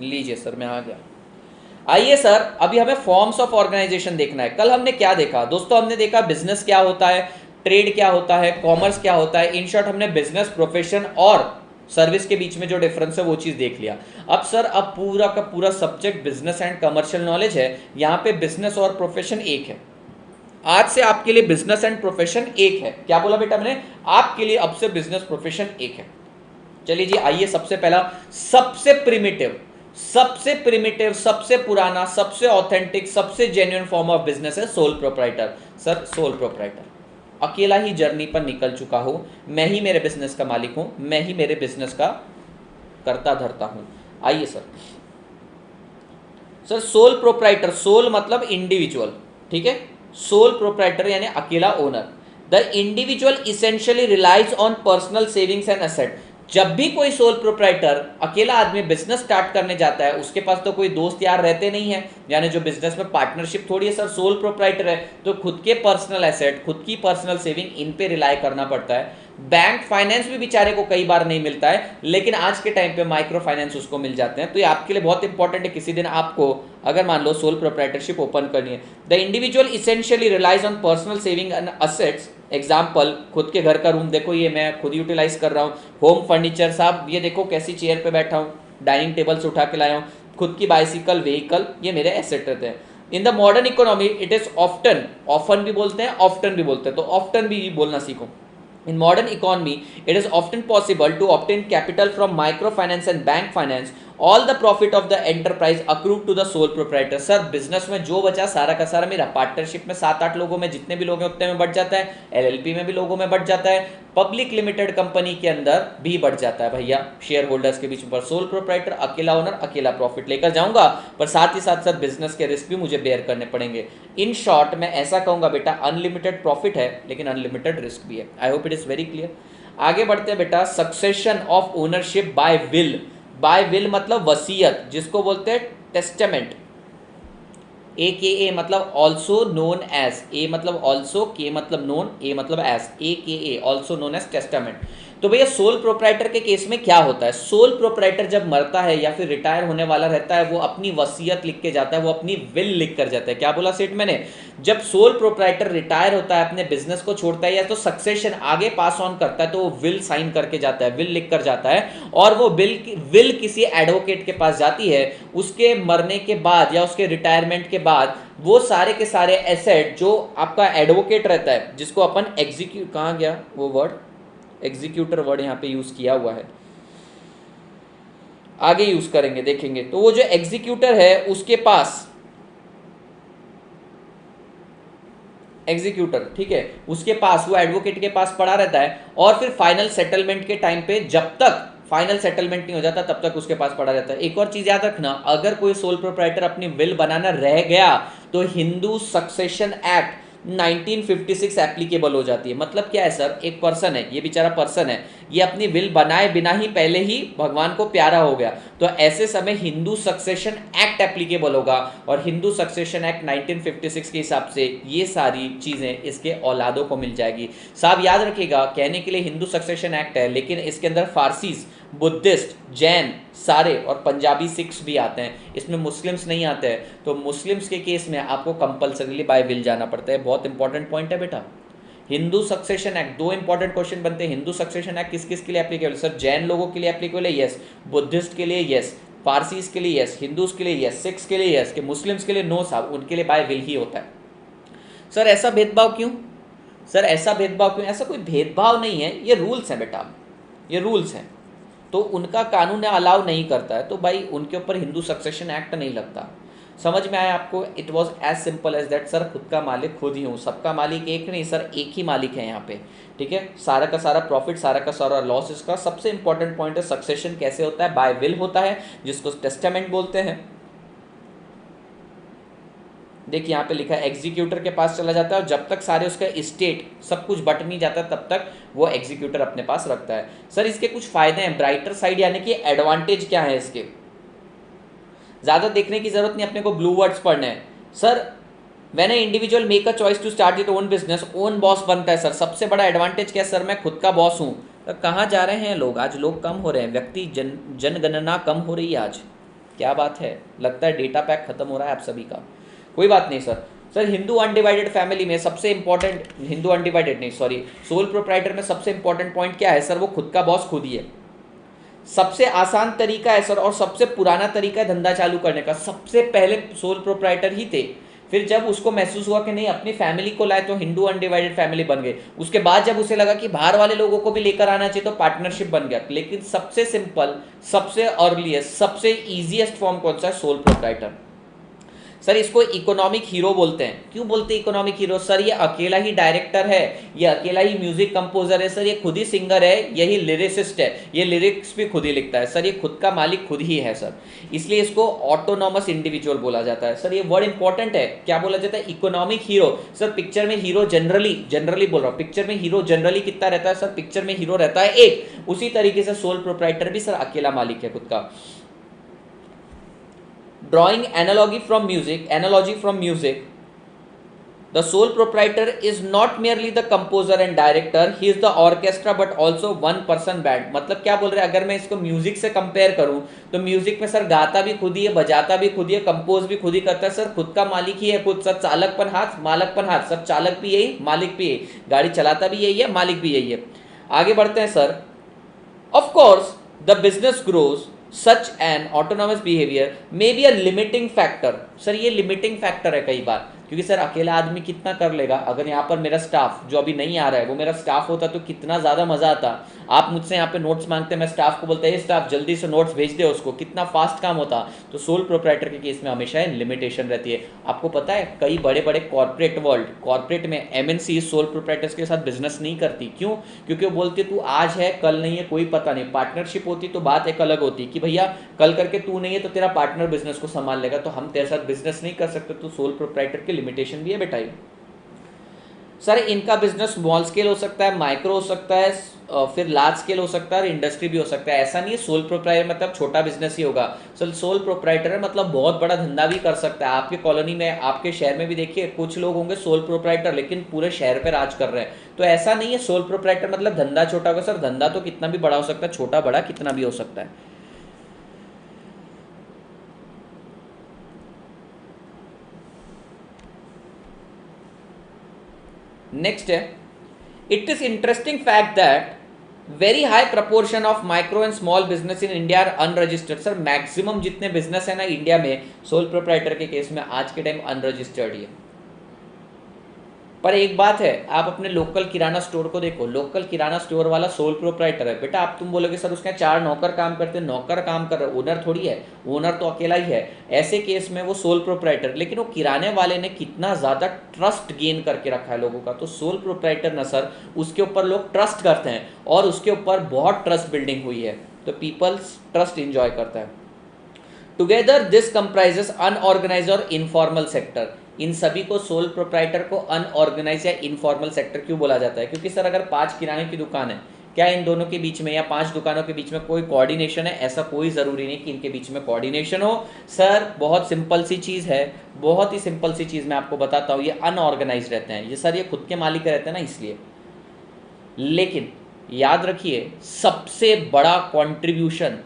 लीजिए सर, मैं आ गया। आइए सर, अभी हमें फॉर्म्स ऑफ ऑर्गेनाइजेशन देखना है। कल हमने क्या देखा दोस्तों? हमने देखा बिजनेस क्या होता है, ट्रेड क्या होता है, कॉमर्स क्या होता है। इन शॉर्ट हमने बिजनेस, प्रोफेशन और सर्विस के बीच में जो डिफरेंस है वो चीज देख लिया। अब सर, अब पूरा का पूरा subject business and commercial knowledge है। यहाँ पे बिजनेस और प्रोफेशन एक है। आज से आपके लिए बिजनेस एंड प्रोफेशन एक है। क्या बोला बेटा मैंने? आपके लिए अब से बिजनेस प्रोफेशन एक है। चलिए जी, आइए सबसे पहला, सबसे प्रिमिटिव, सबसे पुराना, सबसे ऑथेंटिक, सबसे जेन्युइन फॉर्म ऑफ बिजनेस है sole proprietor. Sir, sole proprietor, अकेला ही जर्नी पर निकल चुका हूं, मैं ही मेरे बिजनेस का मालिक हूं, मैं ही मेरे बिजनेस का करता धरता हूं। आइए सर, सोल प्रोप्राइटर, सोल मतलब इंडिविजुअल, ठीक है। सोल प्रोप्राइटर यानी अकेला owner. The individual essentially relies on personal savings and asset. जब भी कोई सोल प्रोप्राइटर, अकेला आदमी बिजनेस स्टार्ट करने जाता है, उसके पास तो कोई दोस्त यार रहते नहीं है, यानी जो बिजनेस में पार्टनरशिप थोड़ी है। सर, सोल प्रोप्राइटर है तो खुद के पर्सनल एसेट, खुद की पर्सनल सेविंग, इन पे रिलाई करना पड़ता है। बैंक फाइनेंस भी बेचारे को कई बार नहीं मिलता है, लेकिन आज के टाइम पे माइक्रो फाइनेंस उसको मिल जाते हैं। तो ये आपके लिए बहुत इंपॉर्टेंट है। किसी दिन आपको अगर मान लो सोल प्रोप्राइटरशिप ओपन करनी है, the individual essentially relies on personal saving and assets. Example, खुद के घर का रूम देखो, ये मैं खुद यूटिलाइज कर रहा हूँ। होम फर्नीचर, साहब ये देखो कैसी चेयर पे बैठा हूँ, डाइनिंग टेबल से उठा के लाया हूँ। खुद की बाइसिकल, व्हीकल, ये मेरे एसेट रहते हैं। In the modern economy it is often, often भी बोलते हैं, ऑफ्टन भी बोलते हैं, तो ऑफ्टन भी बोलना सीखो। In modern economy, it is often possible to obtain capital from microfinance and bank finance. All the profit of the enterprise accrue to the sole proprietor. Sir, business में जो बचा सारा का सारा मेरा। पार्टनरशिप में 7-8 लोगों में जितने भी लोग हैं उतने में बढ़ जाता है, एलएलपी में भी लोगों में बढ़ जाता है, पब्लिक लिमिटेड कंपनी के अंदर भी बढ़ जाता है भैया, शेयर होल्डर्स के बीच में। पर सोल प्रोप्राइटर, अकेला ओनर, अकेला प्रॉफिट लेकर जाऊंगा, पर साथ ही साथ सर बिजनेस के रिस्क भी मुझे बेयर करने पड़ेंगे। इन शॉर्ट मैं ऐसा कहूंगा बेटा, अनलिमिटेड प्रॉफिट है लेकिन अनलिमिटेड रिस्क भी है। I hope it is very clear. आगे बढ़ते हैं बेटा, succession of ownership by will. By will मतलब वसीयत, जिसको बोलते हैं टेस्टामेंट। ए मतलब ऑल्सो नोन एज, ए मतलब ऑल्सो, के मतलब नोन, ए मतलब एज, ए ऑल्सो नोन एज टेस्टामेंट। तो भैया सोल प्रोप्राइटर के केस में क्या होता है? सोल प्रोप्राइटर जब मरता है या फिर रिटायर होने वाला रहता है, वो अपनी वसीयत लिख के जाता है, वो अपनी विल लिख कर जाता है। क्या बोला सेठ मैंने? जब सोल प्रोप्राइटर रिटायर होता है, अपने बिजनेस को छोड़ता है या तो सक्सेशन आगे पास ऑन करता है, तो वो विल साइन करके जाता है, विल लिख कर जाता है, और वो विल किसी एडवोकेट के पास जाती है। उसके मरने के बाद या उसके रिटायरमेंट के बाद वो सारे के सारे एसेट जो आपका एडवोकेट रहता है, जिसको अपन एग्जीक्यूट, कहाँ गया वो वर्ड, एग्जीक्यूटर वर्ड यहाँ पे यूज किया हुआ है, आगे यूज करेंगे देखेंगे। तो वो जो एग्जीक्यूटर है उसके पास, एग्जीक्यूटर, ठीक है, उसके पास, वो एडवोकेट के पास पड़ा रहता है, और फिर फाइनल सेटलमेंट के टाइम पे, जब तक फाइनल सेटलमेंट नहीं हो जाता तब तक उसके पास पड़ा रहता है। एक और चीज याद रखना, अगर कोई सोल प्रोप्राइटर अपनी विल बनाना रह गया तो हिंदू सक्सेशन एक्ट 1956 एप्लीकेबल हो जाती है। मतलब क्या है सर? एक पर्सन है, ये बेचारा पर्सन है, ये अपनी विल बनाए बिना ही पहले ही भगवान को प्यारा हो गया, तो ऐसे समय हिंदू सक्सेशन एक्ट एप्लीकेबल होगा, और हिंदू सक्सेशन एक्ट 1956 के हिसाब से ये सारी चीजें इसके औलादों को मिल जाएगी। साहब याद रखिएगा, कहने के लिए हिंदू सक्सेशन एक्ट है, लेकिन इसके अंदर फारसीज, बुद्धिस्ट, जैन सारे और पंजाबी सिख्स भी आते हैं, इसमें मुस्लिम्स नहीं आते हैं। तो मुस्लिम्स के केस में आपको कंपल्सरीली बाय विल जाना पड़ता है। बहुत इंपॉर्टेंट पॉइंट है बेटा। हिंदू सक्सेशन एक्ट, दो इंपॉर्टेंट क्वेश्चन बनते हैं। हिंदू सक्सेशन एक्ट किस किस के लिए एप्लीकेबल? सर, जैन लोगों के लिए एप्लीकेबल है, यस। बुद्धिस्ट के लिए यस, फारसीज के लिए यस, हिंदूज के लिए यस, सिख्स के लिए यस, के मुस्लिम्स के लिए नो साहब, उनके लिए बाय विल ही होता है। सर ऐसा भेदभाव क्यों? सर ऐसा भेदभाव क्यों? ऐसा कोई भेदभाव नहीं है, ये रूल्स हैं बेटा, ये रूल्स हैं। तो उनका कानून अलाउ नहीं करता है, तो भाई उनके ऊपर हिंदू सक्सेशन एक्ट नहीं लगता। समझ में आया आपको? It was as simple as that. Sir खुद का मालिक खुद ही हूँ, सबका मालिक एक नहीं सर, एक ही मालिक है यहाँ पे, ठीक है। सारा का सारा प्रॉफिट, सारा का सारा लॉस इसका। सबसे इंपॉर्टेंट पॉइंट है सक्सेशन कैसे होता है? बाय विल होता है, जिसको टेस्टामेंट बोलते हैं। देखिए यहाँ पे लिखा है एग्जीक्यूटर के पास चला जाता है, और जब तक सारे उसका इस्टेट सब कुछ बट नहीं जाता तब तक वो एग्जीक्यूटर अपने पास रखता है। सर इसके कुछ फायदे हैं, ब्राइटर साइड यानी कि एडवांटेज क्या है इसके? ज़्यादा देखने की जरूरत नहीं, अपने को ब्लू वर्ड्स पढ़ने हैं। Sir when a individual make a choice to start it own business, own boss बनता है। सर सबसे बड़ा एडवांटेज क्या है? सर मैं खुद का बॉस हूँ। कहाँ जा रहे हैं लोग? आज लोग कम हो रहे हैं, व्यक्ति जनगणना कम हो रही है आज। क्या बात है, लगता है डेटा पैक खत्म हो रहा है आप सभी का। कोई बात नहीं sir. Sir Hindu undivided family में सबसे इंपॉर्टेंट, हिंदू अनडिवाइडेड नहीं सॉरी, सोल प्रोप्राइटर में सबसे इंपॉर्टेंट पॉइंट क्या है सर? वो खुद का बॉस खुद ही है। सबसे आसान तरीका है सर और सबसे पुराना तरीका है धंधा चालू करने का। सबसे पहले सोल प्रोप्राइटर ही थे, फिर जब उसको महसूस हुआ कि नहीं अपनी फैमिली को लाए तो हिंदू अनडिवाइडेड फैमिली बन गए। उसके बाद जब उसे लगा कि बाहर वाले लोगों को भी लेकर आना चाहिए तो पार्टनरशिप बन गया। लेकिन सबसे सिंपल, सबसे अर्लीस्ट, सबसे ईजीएस्ट फॉर्म कौन सा है? Sole proprietor. सर इसको इकोनॉमिक हीरो बोलते हैं। क्यों बोलते हैं इकोनॉमिक हीरो? सर ये अकेला ही डायरेक्टर है, ये अकेला ही म्यूजिक कंपोजर है सर, ये खुद ही सिंगर है, यही लिरिसिस्ट है, ये लिरिक्स भी खुद ही लिखता है सर, ये खुद का मालिक खुद ही है सर, इसलिए इसको ऑटोनॉमस इंडिविजुअल बोला जाता है। सर ये वर्ड इंपॉर्टेंट है, क्या बोला जाता है? Economic hero. सर पिक्चर में हीरो जनरली बोल रहा हूँ, पिक्चर में हीरो जनरली कितना रहता है? सर पिक्चर में हीरो रहता है एक। उसी तरीके से सोल प्रोप्राइटर भी सर अकेला मालिक है खुद का। Drawing analogy from music, the sole proprietor is not merely the composer and director, he is the orchestra but also one person band। मतलब क्या बोल रहे हैं? अगर मैं इसको म्यूजिक से कंपेयर करूं तो म्यूजिक में सर गाता भी खुद ही है, बजाता भी खुद ही है, कंपोज भी खुद ही करता है सर, खुद का मालिक ही है खुद। सर चालकपन हाथ, मालकपन हाथ, सर चालक भी यही, मालिक भी यही, गाड़ी चलाता भी यही है, मालिक भी यही है। आगे बढ़ते हैं sir. Of course the business grows, such an autonomous behaviour may be a limiting factor. Sir ये लिमिटिंग फैक्टर है कई बार, क्योंकि सर अकेला आदमी कितना कर लेगा? अगर यहाँ पर मेरा स्टाफ जो अभी नहीं आ रहा है वो मेरा स्टाफ होता तो कितना ज़्यादा मज़ा आता। आप मुझसे यहाँ पे नोट्स मांगते हैं, मैं स्टाफ को बोलता है स्टाफ जल्दी से नोट्स भेज दे उसको, कितना फास्ट काम होता। तो सोल प्रोप्राइटर के केस में हमेशा लिमिटेशन रहती है। आपको पता है कई बड़े बड़े कॉर्पोरेट में एमएनसी सोल प्रोप्राइटर्स के साथ बिजनेस नहीं करती। क्यों? क्योंकि वो बोलती है तू आज है कल नहीं है कोई पता नहीं। पार्टनरशिप होती तो बात एक अलग होती कि भैया कल करके तू नहीं है तो तेरा पार्टनर बिजनेस को संभाल लेगा, तो हम तेरे साथ बिजनेस नहीं कर सकते। तो सोल प्रोप्राइटर के लिमिटेशन भी है बेटा। सर इनका बिजनेस स्मॉल स्केल हो सकता है, माइक्रो हो सकता है, फिर लार्ज स्केल हो सकता है और इंडस्ट्री भी हो सकता है। ऐसा नहीं है सोल प्रोप्राइटर मतलब छोटा बिजनेस ही होगा। सर सोल प्रोप्राइटर मतलब बहुत बड़ा धंधा भी कर सकता है। आपके कॉलोनी में, आपके शहर में भी देखिए कुछ लोग होंगे सोल प्रोप्राइटर लेकिन पूरे शहर पे राज कर रहे हैं। तो ऐसा नहीं है सोल प्रोप्राइटर मतलब धंधा छोटा होगा। सर धंधा तो कितना भी बड़ा हो सकता है, छोटा बड़ा कितना भी हो सकता है। नेक्स्ट है, it is interesting fact that very high proportion of micro and small business in India are unregistered. Sir maximum जितने बिजनेस है ना इंडिया में सोल प्रोप्राइटर के केस में आज के टाइम अनरजिस्टर्ड ही है। पर एक बात है, आप अपने लोकल किराना स्टोर को देखो, लोकल किराना स्टोर वाला सोल प्रोप्राइटर है बेटा। आप तुम बोलोगे सर उसके 4 नौकर काम करते हैं, नौकर काम कर रहे, ओनर थोड़ी है, ओनर तो अकेला ही है। ऐसे केस में वो सोल प्रोप्राइटर, लेकिन वो किराने वाले ने कितना ज़्यादा ट्रस्ट गेन करके रखा है लोगों का। तो सोल प्रोप्राइटर ना सर उसके ऊपर लोग ट्रस्ट करते हैं और उसके ऊपर बहुत ट्रस्ट बिल्डिंग हुई है, तो पीपल्स ट्रस्ट इंजॉय करता है। टुगेदर दिस कंप्राइजेस अनऑर्गेनाइज और इनफॉर्मल सेक्टर। इन सभी को सोल प्रोप्राइटर को अनऑर्गेनाइज या इनफॉर्मल सेक्टर क्यों बोला जाता है? क्योंकि सर अगर 5 किराने की दुकान है, क्या इन दोनों के बीच में या 5 दुकानों के बीच में कोई कोऑर्डिनेशन है? ऐसा कोई ज़रूरी नहीं कि इनके बीच में कोऑर्डिनेशन हो। सर बहुत सिंपल सी चीज़ है, बहुत ही सिंपल सी चीज़ मैं आपको बताता हूँ। ये अनऑर्गेनाइज रहते हैं, ये सर ये खुद के मालिक रहते हैं ना इसलिए। लेकिन याद रखिए सबसे बड़ा कॉन्ट्रीब्यूशन,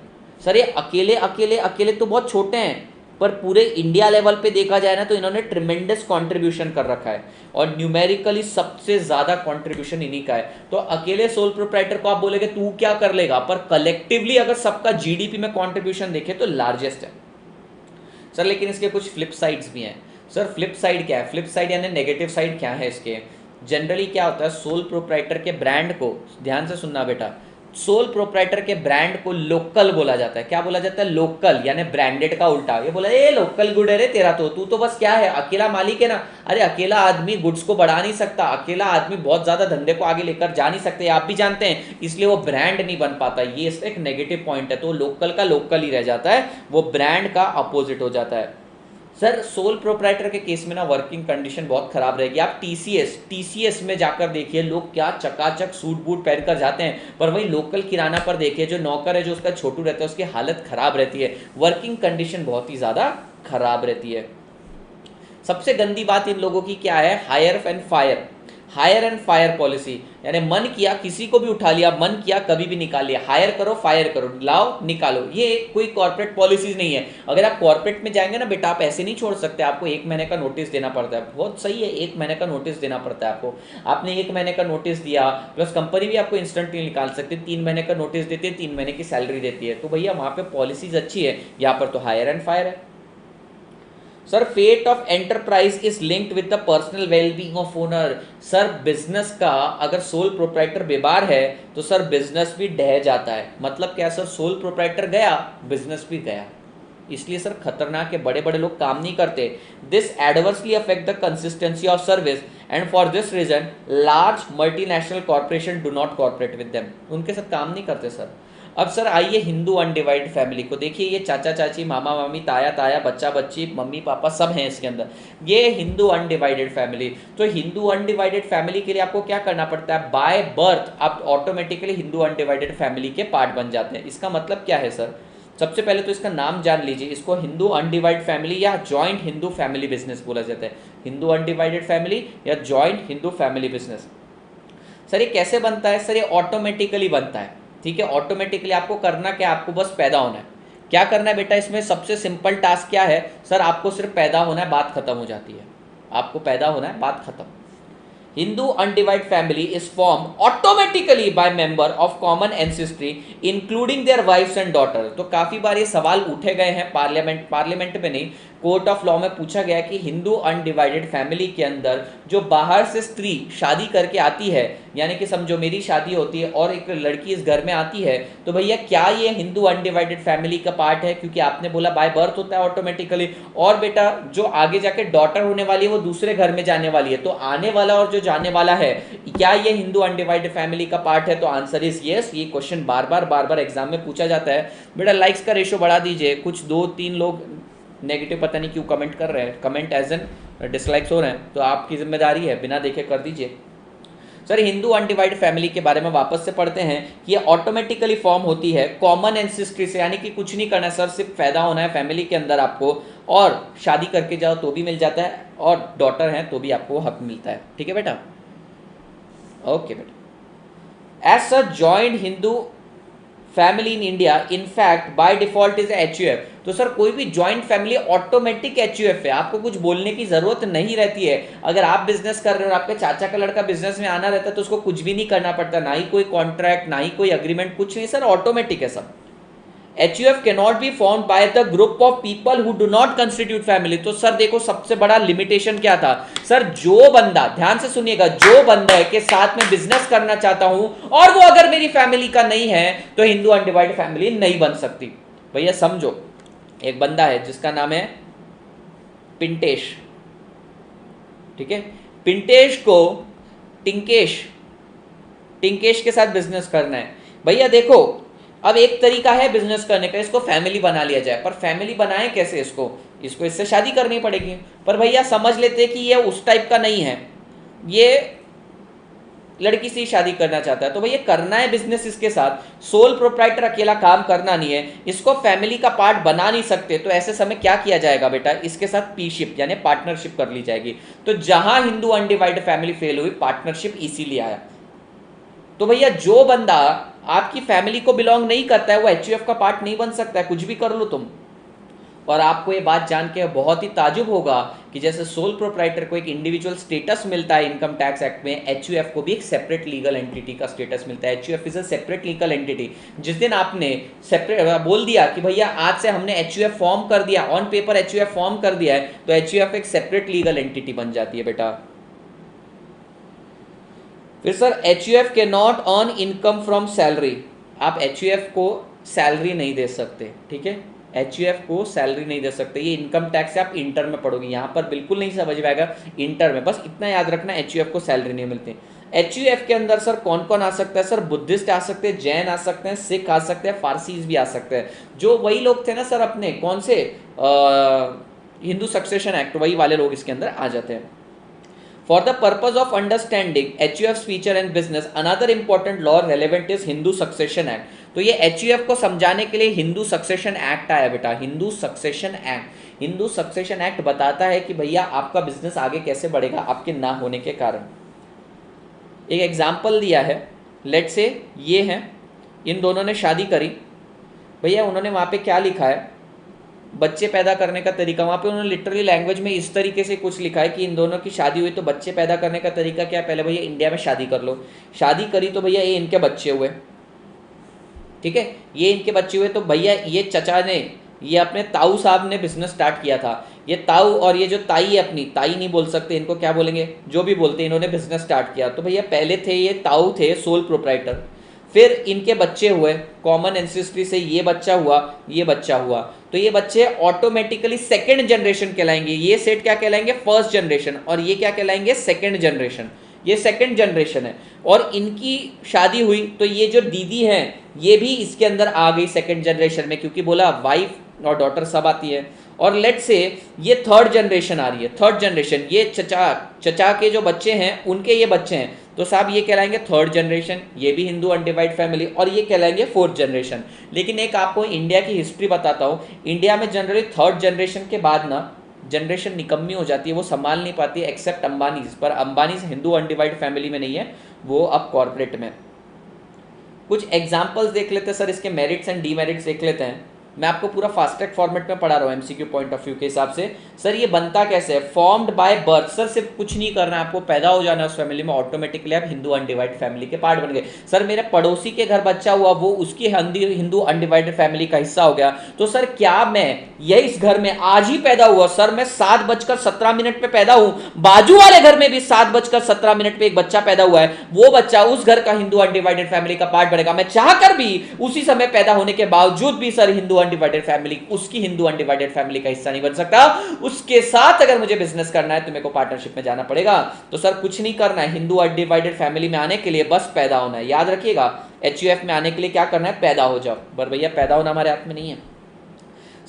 सर ये अकेले तो बहुत छोटे हैं, पर पूरे इंडिया लेवल पे देखा जाए ना तो इन्होंने ट्रिमेंडस कंट्रीब्यूशन कर रखा है और न्यूमेरिकली सबसे ज़्यादा कंट्रीब्यूशन इन्हीं का है। तो अकेले सोल प्रोप्राइटर को आप बोलेगे तू क्या कर लेगा, पर कलेक्टिवली अगर सबका जीडीपी में कंट्रीब्यूशन देखें तो लार्जेस्ट है सर। लेकिन इसके कुछ फ्लिप साइड्स भी हैं। सर फ्लिप साइड क्या है? फ्लिप साइड यानी नेगेटिव साइड क्या है इसके? जनरली क्या होता है, सोल प्रोप्राइटर के ब्रांड को, ध्यान से सुनना बेटा, सोल प्रोप्राइटर के ब्रांड को लोकल बोला जाता है। क्या बोला जाता है? लोकल, यानी ब्रांडेड का उल्टा। ये बोला ए लोकल गुड है रे तेरा, तो तू तो बस क्या है अकेला मालिक है ना। अरे अकेला आदमी गुड्स को बढ़ा नहीं सकता, अकेला आदमी बहुत ज्यादा धंधे को आगे लेकर जा नहीं सकते, आप भी जानते हैं, इसलिए वो ब्रांड नहीं बन पाता। ये एक नेगेटिव पॉइंट है। तो लोकल का लोकल ही रह जाता है, वो ब्रांड का अपोजिट हो जाता है। सर सोल प्रोप्राइटर के केस में ना वर्किंग कंडीशन बहुत खराब रहेगी। आप टीसीएस में जाकर देखिए लोग क्या चकाचक सूट बूट पहनकर जाते हैं, पर वही लोकल किराना पर देखिए जो नौकर है, जो उसका छोटू रहता है, उसकी हालत खराब रहती है, वर्किंग कंडीशन बहुत ही ज़्यादा खराब रहती है। सबसे गंदी बात इन लोगों की क्या है? Hire and fire. Hire and fire policy, यानी मन किया किसी को भी उठा लिया, मन किया कभी भी निकाल लिया, हायर करो फायर करो, लाओ निकालो, ये कोई कॉर्पोरेट पॉलिसीज नहीं है। अगर आप कॉर्पोरेट में जाएंगे ना बेटा, आप ऐसे नहीं छोड़ सकते, आपको 1 महीने का नोटिस देना पड़ता है। बहुत सही है, 1 महीने का नोटिस देना पड़ता है आपको। आपने 1 महीने का नोटिस दिया, प्लस कंपनी भी आपको इंस्टेंटली निकाल सकती है, 3 महीने का नोटिस देती है, 3 महीने की सैलरी देती है, तो भैया वहाँ पे पॉलिसीज अच्छी है। यहाँ पर तो हायर एंड फायर है। Sir fate of enterprise is linked with the personal wellbeing of owner. Sir business का अगर सोल प्रोप्राइटर बीमार है तो सर बिजनेस भी ढह जाता है। मतलब क्या सर, सोल प्रोप्राइटर गया, बिजनेस भी गया। इसलिए सर खतरनाक है, बड़े बड़े लोग काम नहीं करते। This adversely affect the consistency of service and for this reason large multinational corporation do not corporate with them. उनके साथ काम नहीं करते सर। अब सर आइए हिंदू अनडिवाइडेड फैमिली को देखिए, ये चाचा चाची, मामा मामी, ताया ताया, बच्चा बच्ची, मम्मी पापा सब हैं इसके अंदर। ये हिंदू अनडिवाइडेड फैमिली। तो हिंदू अनडिवाइडेड फैमिली के लिए आपको क्या करना पड़ता है, बाय बर्थ आप ऑटोमेटिकली हिंदू अनडिवाइडेड फैमिली के पार्ट बन जाते हैं। इसका मतलब क्या है सर, सबसे पहले तो इसका नाम जान लीजिए, इसको हिंदू अनडिवाइडेड फैमिली या जॉइंट हिंदू फैमिली बिजनेस बोला जाता है। हिंदू अनडिवाइडेड फैमिली या joint Hindu family business. Sir ये कैसे बनता है, सर ये ऑटोमेटिकली बनता है। ठीक है, ऑटोमेटिकली आपको करना क्या, आपको बस पैदा होना है। क्या करना है बेटा, इसमें सबसे सिंपल टास्क क्या है सर, आपको सिर्फ पैदा होना है, बात खत्म हो जाती है। आपको पैदा होना है, बात खत्म। Hindu undivided family is formed automatically by member of common ancestry including their wives and daughters। तो काफी बार ये सवाल उठे गए हैं पार्लियामेंट में नहीं, कोर्ट ऑफ लॉ में पूछा गया कि हिंदू अनडिवाइडेड फैमिली के अंदर जो बाहर से स्त्री शादी करके आती है, यानी कि समझो मेरी शादी होती है और एक लड़की इस घर में आती है, तो भैया क्या ये हिंदू अनडिवाइडेड फैमिली का पार्ट है, क्योंकि आपने बोला बाय बर्थ होता है ऑटोमेटिकली। और बेटा जो आगे जाके डॉटर होने वाली है वो दूसरे घर में जाने वाली है, तो आने वाला और जो जाने वाला है, क्या ये हिंदू अनडिवाइडेड फैमिली का पार्ट है, तो आंसर इज यस। ये क्वेश्चन बार बार एग्जाम में पूछा जाता है। बेटा लाइक्स का रेशो बढ़ा दीजिए, कुछ 2-3 लोग नेगेटिव पता नहीं क्यों कमेंट कर रहे हैं, कमेंट एज एन डिसलाइक्स हो रहे हैं, तो आपकी जिम्मेदारी है, बिना देखे कर दीजिए। सर हिंदू अनडिवाइड फैमिली के बारे में वापस से पढ़ते हैं कि ये ऑटोमेटिकली फॉर्म होती है कॉमन एंसेस्ट्री से, यानी कि कुछ नहीं करना सर, सिर्फ पैदा होना है फैमिली के अंदर आपको, और शादी करके जाओ तो भी मिल जाता है, और डॉटर हैं तो भी आपको हक मिलता है। ठीक है बेटा, ओके बेटा। As such joint Hindu family in India in fact by default is HUF। तो सर कोई भी जॉइंट फैमिली ऑटोमेटिक HUF है, आपको कुछ बोलने की जरूरत नहीं रहती है। अगर आप बिजनेस कर रहे हो और आपके चाचा का लड़का बिजनेस में आना रहता है तो उसको कुछ भी नहीं करना पड़ता, ना ही कोई कॉन्ट्रैक्ट, ना ही कोई अग्रीमेंट, कुछ नहीं सर, ऑटोमेटिक है सब। HUF cannot be formed by the group of people who do not constitute family। तो सर देखो सबसे बड़ा लिमिटेशन क्या था सर, जो बंदा, ध्यान से सुनिएगा, जो बंदा है के साथ में बिजनेस करना चाहता हूं और वो अगर मेरी फैमिली का नहीं है तो हिंदू अनडिवाइडेड फैमिली नहीं बन सकती। भैया समझो, एक बंदा है जिसका नाम है पिंटेश, ठीक है, पिंटेश को टिंकेश के साथ बिजनेस करना है। भैया देखो अब एक तरीका है बिजनेस करने का, इसको फैमिली बना लिया जाए, पर फैमिली बनाए कैसे, इसको इससे शादी करनी पड़ेगी। पर भैया समझ लेते कि ये उस टाइप का नहीं है, ये लड़की से ही शादी करना चाहता है, तो भैया करना है बिजनेस इसके साथ, सोल प्रोप्राइटर अकेला काम करना नहीं है, इसको फैमिली का पार्ट बना नहीं सकते, तो ऐसे समय क्या किया जाएगा बेटा, इसके साथ पीशिप यानी पार्टनरशिप कर ली जाएगी। तो जहां हिंदू अनडिवाइडेड फैमिली फेल हुई, पार्टनरशिप इसीलिए आया। तो भैया जो बंदा आपकी फैमिली को बिलोंग नहीं करता है वो HUF का पार्ट नहीं बन सकता है, कुछ भी कर लो तुम। और आपको ये बात जान के बहुत ही ताजुब होगा कि जैसे सोल प्रोप्राइटर को एक इंडिविजुअल स्टेटस मिलता है इनकम टैक्स एक्ट में, HUF को भी एक सेपरेट लीगल एंटिटी का स्टेटस मिलता है। HUF is a separate legal entity. जिस दिन आपने सेपरेट बोल दिया कि भैया आज से हमने HUF फॉर्म कर दिया, ऑन पेपर HUF फॉर्म कर दिया है, तो HUF एक सेपरेट लीगल एंटिटी बन जाती है बेटा। फिर सर HUF के not earn income from salary. आप HUF को सैलरी नहीं दे सकते, ठीक है, HUF को सैलरी नहीं दे सकते। ये इनकम टैक्स से आप इंटर में पढ़ोगे, यहाँ पर बिल्कुल नहीं समझ में आएगा, इंटर में बस इतना याद रखना, HUF को सैलरी नहीं मिलती। HUF के अंदर सर कौन कौन आ सकता है सर, बुद्धिस्ट आ सकते हैं, जैन आ सकते हैं, सिख आ सकते हैं, फारसीज भी आ सकते हैं। जो वही लोग थे ना सर अपने कौन से हिंदू सक्सेशन एक्ट, वही वाले लोग इसके अंदर आ जाते हैं। For the purpose of understanding HUF's feature and business, another important law relevant is Hindu Succession Act। तो ये HUF को समझाने के लिए हिंदू सक्सेशन एक्ट आया बेटा, Hindu succession act. Hindu succession act बताता है कि भैया आपका बिजनेस आगे कैसे बढ़ेगा आपके ना होने के कारण। एक एग्जाम्पल दिया है, लेट से ये हैं, इन दोनों ने शादी करी, भैया उन्होंने वहाँ पे क्या लिखा है बच्चे पैदा करने का तरीका, वहाँ पे उन्होंने लिटरली लैंग्वेज में इस तरीके से कुछ लिखा है कि इन दोनों की शादी हुई तो बच्चे पैदा करने का तरीका क्या है, पहले भैया इंडिया में शादी कर लो, शादी करी तो भैया ये इनके बच्चे हुए, ठीक है, ये इनके बच्चे हुए तो भैया ये चचा ने, ये अपने ताऊ साहब ने बिजनेस स्टार्ट किया था, ये ताऊ और ये जो ताई है अपनी, ताई नहीं बोल सकते इनको, क्या बोलेंगे, जो भी बोलते हैं, इन्होंने बिजनेस स्टार्ट किया, तो भैया पहले थे ये ताऊ थे सोल प्रोप्राइटर, फिर इनके बच्चे हुए, कॉमन एंसेस्ट्री से ये बच्चा हुआ, ये बच्चा हुआ, तो ये बच्चे ऑटोमेटिकली सेकेंड जनरेशन कहलाएंगे, ये सेट क्या कहलाएंगे फर्स्ट जनरेशन, और ये क्या कहलाएंगे सेकेंड जनरेशन, ये सेकेंड जनरेशन है, और इनकी शादी हुई तो ये जो दीदी हैं ये भी इसके अंदर आ गई सेकेंड जनरेशन में, क्योंकि बोला वाइफ और डॉटर सब आती है, और लेट से ये थर्ड जनरेशन आ रही है, थर्ड जनरेशन, ये चचा के जो बच्चे हैं उनके ये बच्चे हैं, तो साहब ये कहलाएंगे थर्ड जनरेशन, ये भी हिंदू अनडिवाइड फैमिली, और ये कहलाएंगे फोर्थ जनरेशन। लेकिन एक आपको इंडिया की हिस्ट्री बताता हूँ, इंडिया में जनरली थर्ड जनरेशन के बाद ना जनरेशन निकम्मी हो जाती है, वो संभाल नहीं पाती है, एक्सेप्ट अंबानी, पर अंबानी हिंदू अनडिवाइड फैमिली में नहीं है, वो अब कॉर्पोरेट में। कुछ एग्जाम्पल्स देख लेते हैं सर, इसके मेरिट्स एंड डीमेरिट्स देख लेते हैं, मैं आपको पूरा फास्ट ट्रैक फॉर्मेट में पढ़ा रहा हूँ एमसीक्यू पॉइंट ऑफ व्यू के हिसाब से। सर ये बनता कैसे है, फॉर्म्ड बाय बर्थ, सर सिर्फ कुछ नहीं करना है आपको, पैदा हो जाना है उस फैमिली में, ऑटोमेटिकली आप हिंदू अनडिवाइड फैमिली के पार्ट बन गए। सर मेरे पड़ोसी के घर बच्चा हुआ, वो उसकी हिंदू अनडिवाइडेड फैमिली का हिस्सा हो गया, तो सर क्या मैं ये इस घर में आज ही पैदा हुआ, सर मैं 7:17 पे पैदा हूं, बाजू वाले घर में भी 7:17 पे एक बच्चा पैदा हुआ है, वो बच्चा उस घर का हिंदू अनडिवाइडेड फैमिली का पार्ट बनेगा, मैं चाहकर भी उसी समय पैदा होने के बावजूद भी सर हिंदू अनडिवाइडेड फैमिली, उसकी हिंदू अनडिवाइडेड फैमिली का हिस्सा नहीं बन सकता, उसके साथ अगर मुझे बिजनेस करना है तो मेरे को पार्टनरशिप में जाना पड़ेगा। तो सर कुछ नहीं करना है, हिंदू अनडिवाइडेड फैमिली में आने के लिए बस पैदा होना है, याद रखिएगा एचयूएफ में आने के लिए क्या करना है, पैदा हो जाओ, पर भैया पैदा होना हमारे हाथ में नहीं है।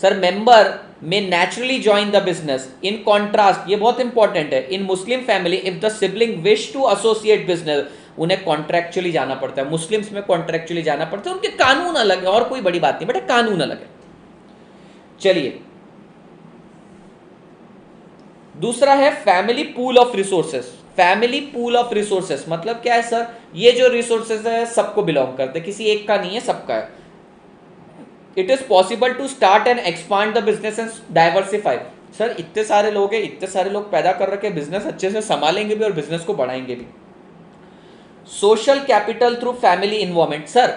सर मेंबर में naturally join the business, in contrast, ये बहुत इंपॉर्टेंट है, in Muslim family if the sibling wish to associate business, उन्हें कॉन्ट्रैक्चुअली जाना पड़ता है, मुस्लिम्स में कॉन्ट्रैक्चुअली जाना पड़ता है, उनके कानून अलग है, और कोई बड़ी बात नहीं बेटा, कानून अलग है। चलिए दूसरा है family pool of resources, family pool of resources मतलब क्या है सर, ये जो रिसोर्सेस है सबको बिलोंग करते हैं, किसी एक का नहीं है, सबका है। It is possible to start and expand the business and diversify, sir इतने सारे लोग हैं, इतने सारे लोग पैदा कर रखे, बिजनेस अच्छे से संभालेंगे भी और बिजनेस को बढ़ाएंगे भी। Social capital through family involvement, sir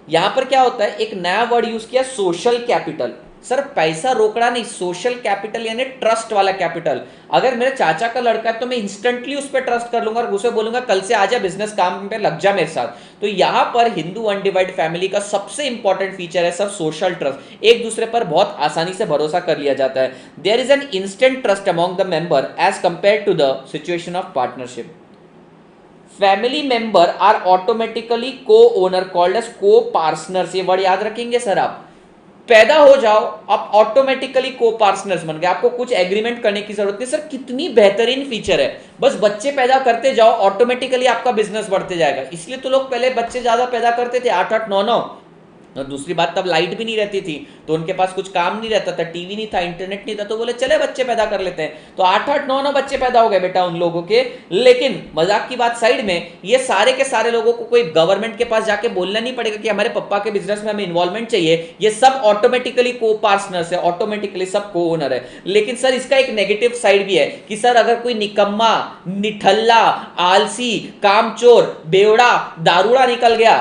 यहां पर क्या होता है, एक नया वर्ड यूज किया सोशल कैपिटल, सर पैसा रोकड़ा नहीं, सोशल कैपिटल यानी ट्रस्ट वाला कैपिटल। अगर मेरे चाचा का लड़का है तो मैं इंस्टेंटली उस पर ट्रस्ट कर लूंगा और उसे बोलूंगा कल से आजा बिजनेस काम पे लग जा मेरे साथ। तो यहां पर हिंदू अनडिवाइड फैमिली का सबसे इंपॉर्टेंट फीचर है सर सोशल ट्रस्ट, एक दूसरे पर बहुत आसानी से भरोसा कर लिया जाता है। There is an instant trust among the member as compare to the situation of partnership. Family member are automatically co owner called as co partners, ये वर्ड याद रखेंगे सर आप, पैदा हो जाओ आप ऑटोमेटिकली को पार्टनर्स बन गए, आपको कुछ एग्रीमेंट करने की जरूरत नहीं। सर कितनी बेहतरीन फीचर है, बस बच्चे पैदा करते जाओ ऑटोमेटिकली आपका बिजनेस बढ़ते जाएगा। इसलिए तो लोग पहले बच्चे ज्यादा पैदा करते थे, 8-8, 9-9। और दूसरी बात तब लाइट भी नहीं रहती थी तो उनके पास कुछ काम नहीं रहता था, टीवी नहीं था, इंटरनेट नहीं था, तो बोले चले बच्चे पैदा कर लेते हैं, तो 8-8, 9-9 बच्चे पैदा हो गए बेटा उन लोगों के। लेकिन मजाक की बात साइड में, ये सारे के सारे लोगों को कोई गवर्नमेंट के पास जाके बोलना नहीं पड़ेगा कि हमारे पप्पा के बिजनेस में हमें इन्वॉल्वमेंट चाहिए, ये सब ऑटोमेटिकली को पार्टनर्स है, ऑटोमेटिकली सब को ओनर है। लेकिन सर इसका एक नेगेटिव साइड भी है कि सर अगर कोई निकम्मा, निठल्ला, आलसी, कामचोर, बेवड़ा, दारूड़ा निकल गया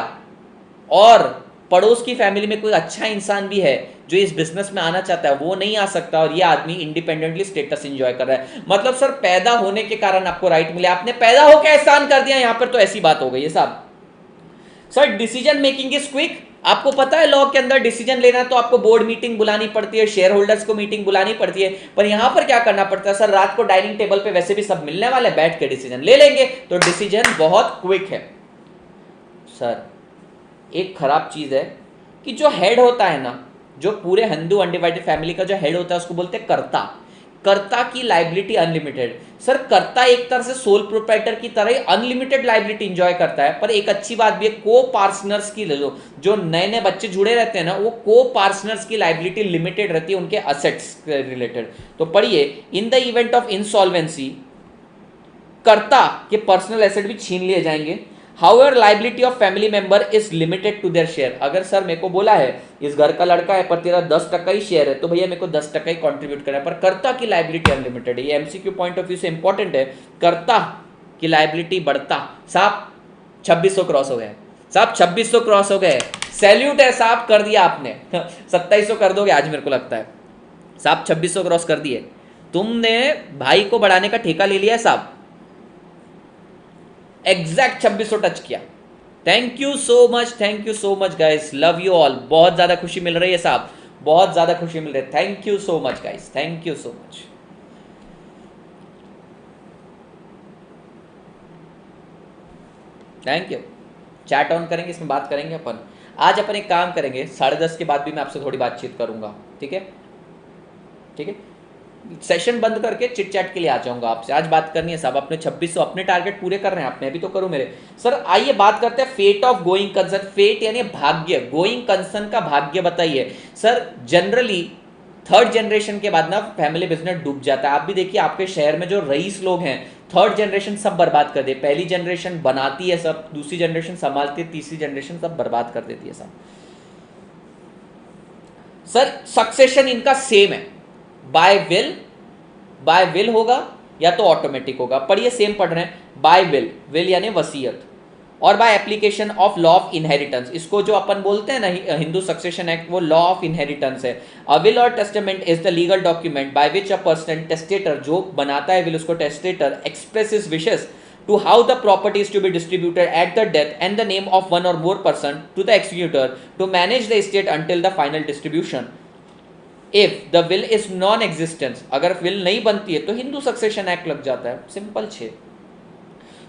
और पड़ोस की फैमिली में कोई अच्छा इंसान भी है जो इस बिजनेस में आना चाहता है, वो नहीं आ सकता और ये आदमी इंडिपेंडेंटली स्टेटस एंजॉय कर रहा है। मतलब सर पैदा होने के कारण आपको राइट मिले, आपने पैदा होकर एहसान कर दिया, यहां पर तो ऐसी बात हो गई है साहब। Sir decision making is quick, आपको पता है लॉ के अंदर डिसीजन लेना है तो आपको बोर्ड मीटिंग बुलानी पड़ती है, शेयर होल्डर्स को मीटिंग बुलानी पड़ती है, पर यहां पर क्या करना पड़ता है सर, रात को डाइनिंग टेबल पे वैसे भी सब मिलने वाले, बैठ के डिसीजन ले लेंगे, तो डिसीजन बहुत क्विक है। सर एक खराब चीज है कि जो हेड होता है ना, जो पूरे हिंदू अनडिवाइडेड फैमिली का जो हेड होता है उसको बोलते हैं कर्ता, कर्ता की लाइबिलिटी अनलिमिटेड। सर कर्ता एक तरह से सोल प्रोप्राइटर की तरह ही अनलिमिटेड लाइबिलिटी एंजॉय करता है, पर एक अच्छी बात भी है को पार्टनर्स की, जो नए नए बच्चे जुड़े रहते हैं ना, वो को पार्टनर्स की लाइबिलिटी लिमिटेड रहती है उनके असेट्स रिलेटेड। तो पढ़िए, in the event of insolvency karta के पर्सनल एसेट भी छीन लिए जाएंगे। However liability of family member is limited to their share. अगर सर मेरे को बोला है इस घर का लड़का है पर तेरा 10% ही शेयर है तो भैया मेरे को 10% ही कॉन्ट्रीब्यूट करना है, पर कर्ता की लाइबिलिटी अनलिमिटेड है। ये एमसीक्यू पॉइंट ऑफ व्यू से इंपॉर्टेंट है। कर्ता की लाइबिलिटी बढ़ता। साहब 2600 क्रॉस हो गए, साहब 2600 क्रॉस हो गए, सैल्यूट है साहब, कर दिया आपने 2700 कर दोगे आज मेरे को लगता है। साहब 2600 क्रॉस कर दिए, तुमने भाई को बढ़ाने का ठेका ले लिया है साहब, एग्जैक्ट 2600 टच किया। Thank you so much guys, love you all. बहुत ज्यादा खुशी मिल रही है साहब, बहुत ज्यादा खुशी मिल रही है। Thank you so much guys, thank you so much. Thank you. Chat on करेंगे, इसमें बात करेंगे अपन। आज अपन एक काम करेंगे, 10:30 के बाद भी मैं आपसे थोड़ी बातचीत करूंगा, ठीक है? ठीक है, सेशन बंद करके चिट चैट के लिए आ जाऊंगा आपसे। आज बात करनी है साहब, अपने 2600 अपने टारगेट पूरे कर रहे हैं आप, मैं भी तो करूं मेरे। सर आइए बात करते हैं fate of going concern. Fate यानी भाग्य, गोइंग कंसर्न का भाग्य बताइए। सर जनरली 3rd जनरेशन के बाद ना फैमिली बिजनेस डूब जाता है। आप भी देखिए आपके शहर में जो रईस लोग हैं, 3rd जनरेशन सब बर्बाद कर दे। पहली जनरेशन बनाती है सब, दूसरी जनरेशन संभालती है, तीसरी जनरेशन सब बर्बाद कर देती है सब। सर सक्सेशन इनका सेम है, बाय विल होगा या तो ऑटोमेटिक होगा। पढ़िए, सेम पढ़ रहे हैं। बाय विल यानी वसीयत, और by application of law of inheritance. इसको जो अपन बोलते हैं ना हिंदू सक्सेशन एक्ट, वो लॉ ऑफ इनहेरिटेंस है। अ विल और testament is the legal document by which a person, testator जो बनाता है विल उसको testator, expresses wishes to how the property is to be distributed at the death and the name of one or more person to the executor to manage the estate until the final distribution. If the will is non-existence, अगर will नहीं बनती है तो Hindu succession act लग जाता है। Simple 6।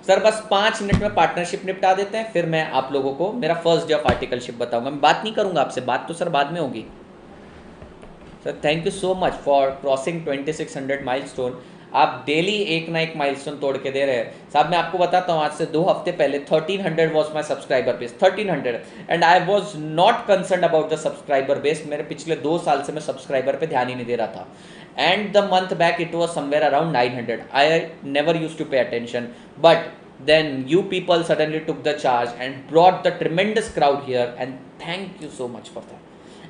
Sir बस 5 minute में पार्टनरशिप निपटा देते हैं, फिर मैं आप लोगों को मेरा फर्स्ट डे ऑफ आर्टिकलशिप बताऊंगा। मैं बात नहीं करूंगा आपसे, बात तो सर बाद में होगी। Sir thank you so much for crossing 2600 milestone. आप डेली एक ना एक माइलस्टोन तोड़ के दे रहे हैं साहब। मैं आपको बताता हूँ, आज से 2 हफ्ते पहले 1300 was my subscriber base, 1300, and I was not concern about the subscriber base. मेरे पिछले 2 साल से मैं सब्सक्राइबर पे ध्यान ही नहीं दे रहा था, and the month back it was somewhere around 900। I never use to pay attention, but then you people suddenly took the charge and brought the tremendous crowd here, and thank you so much for that.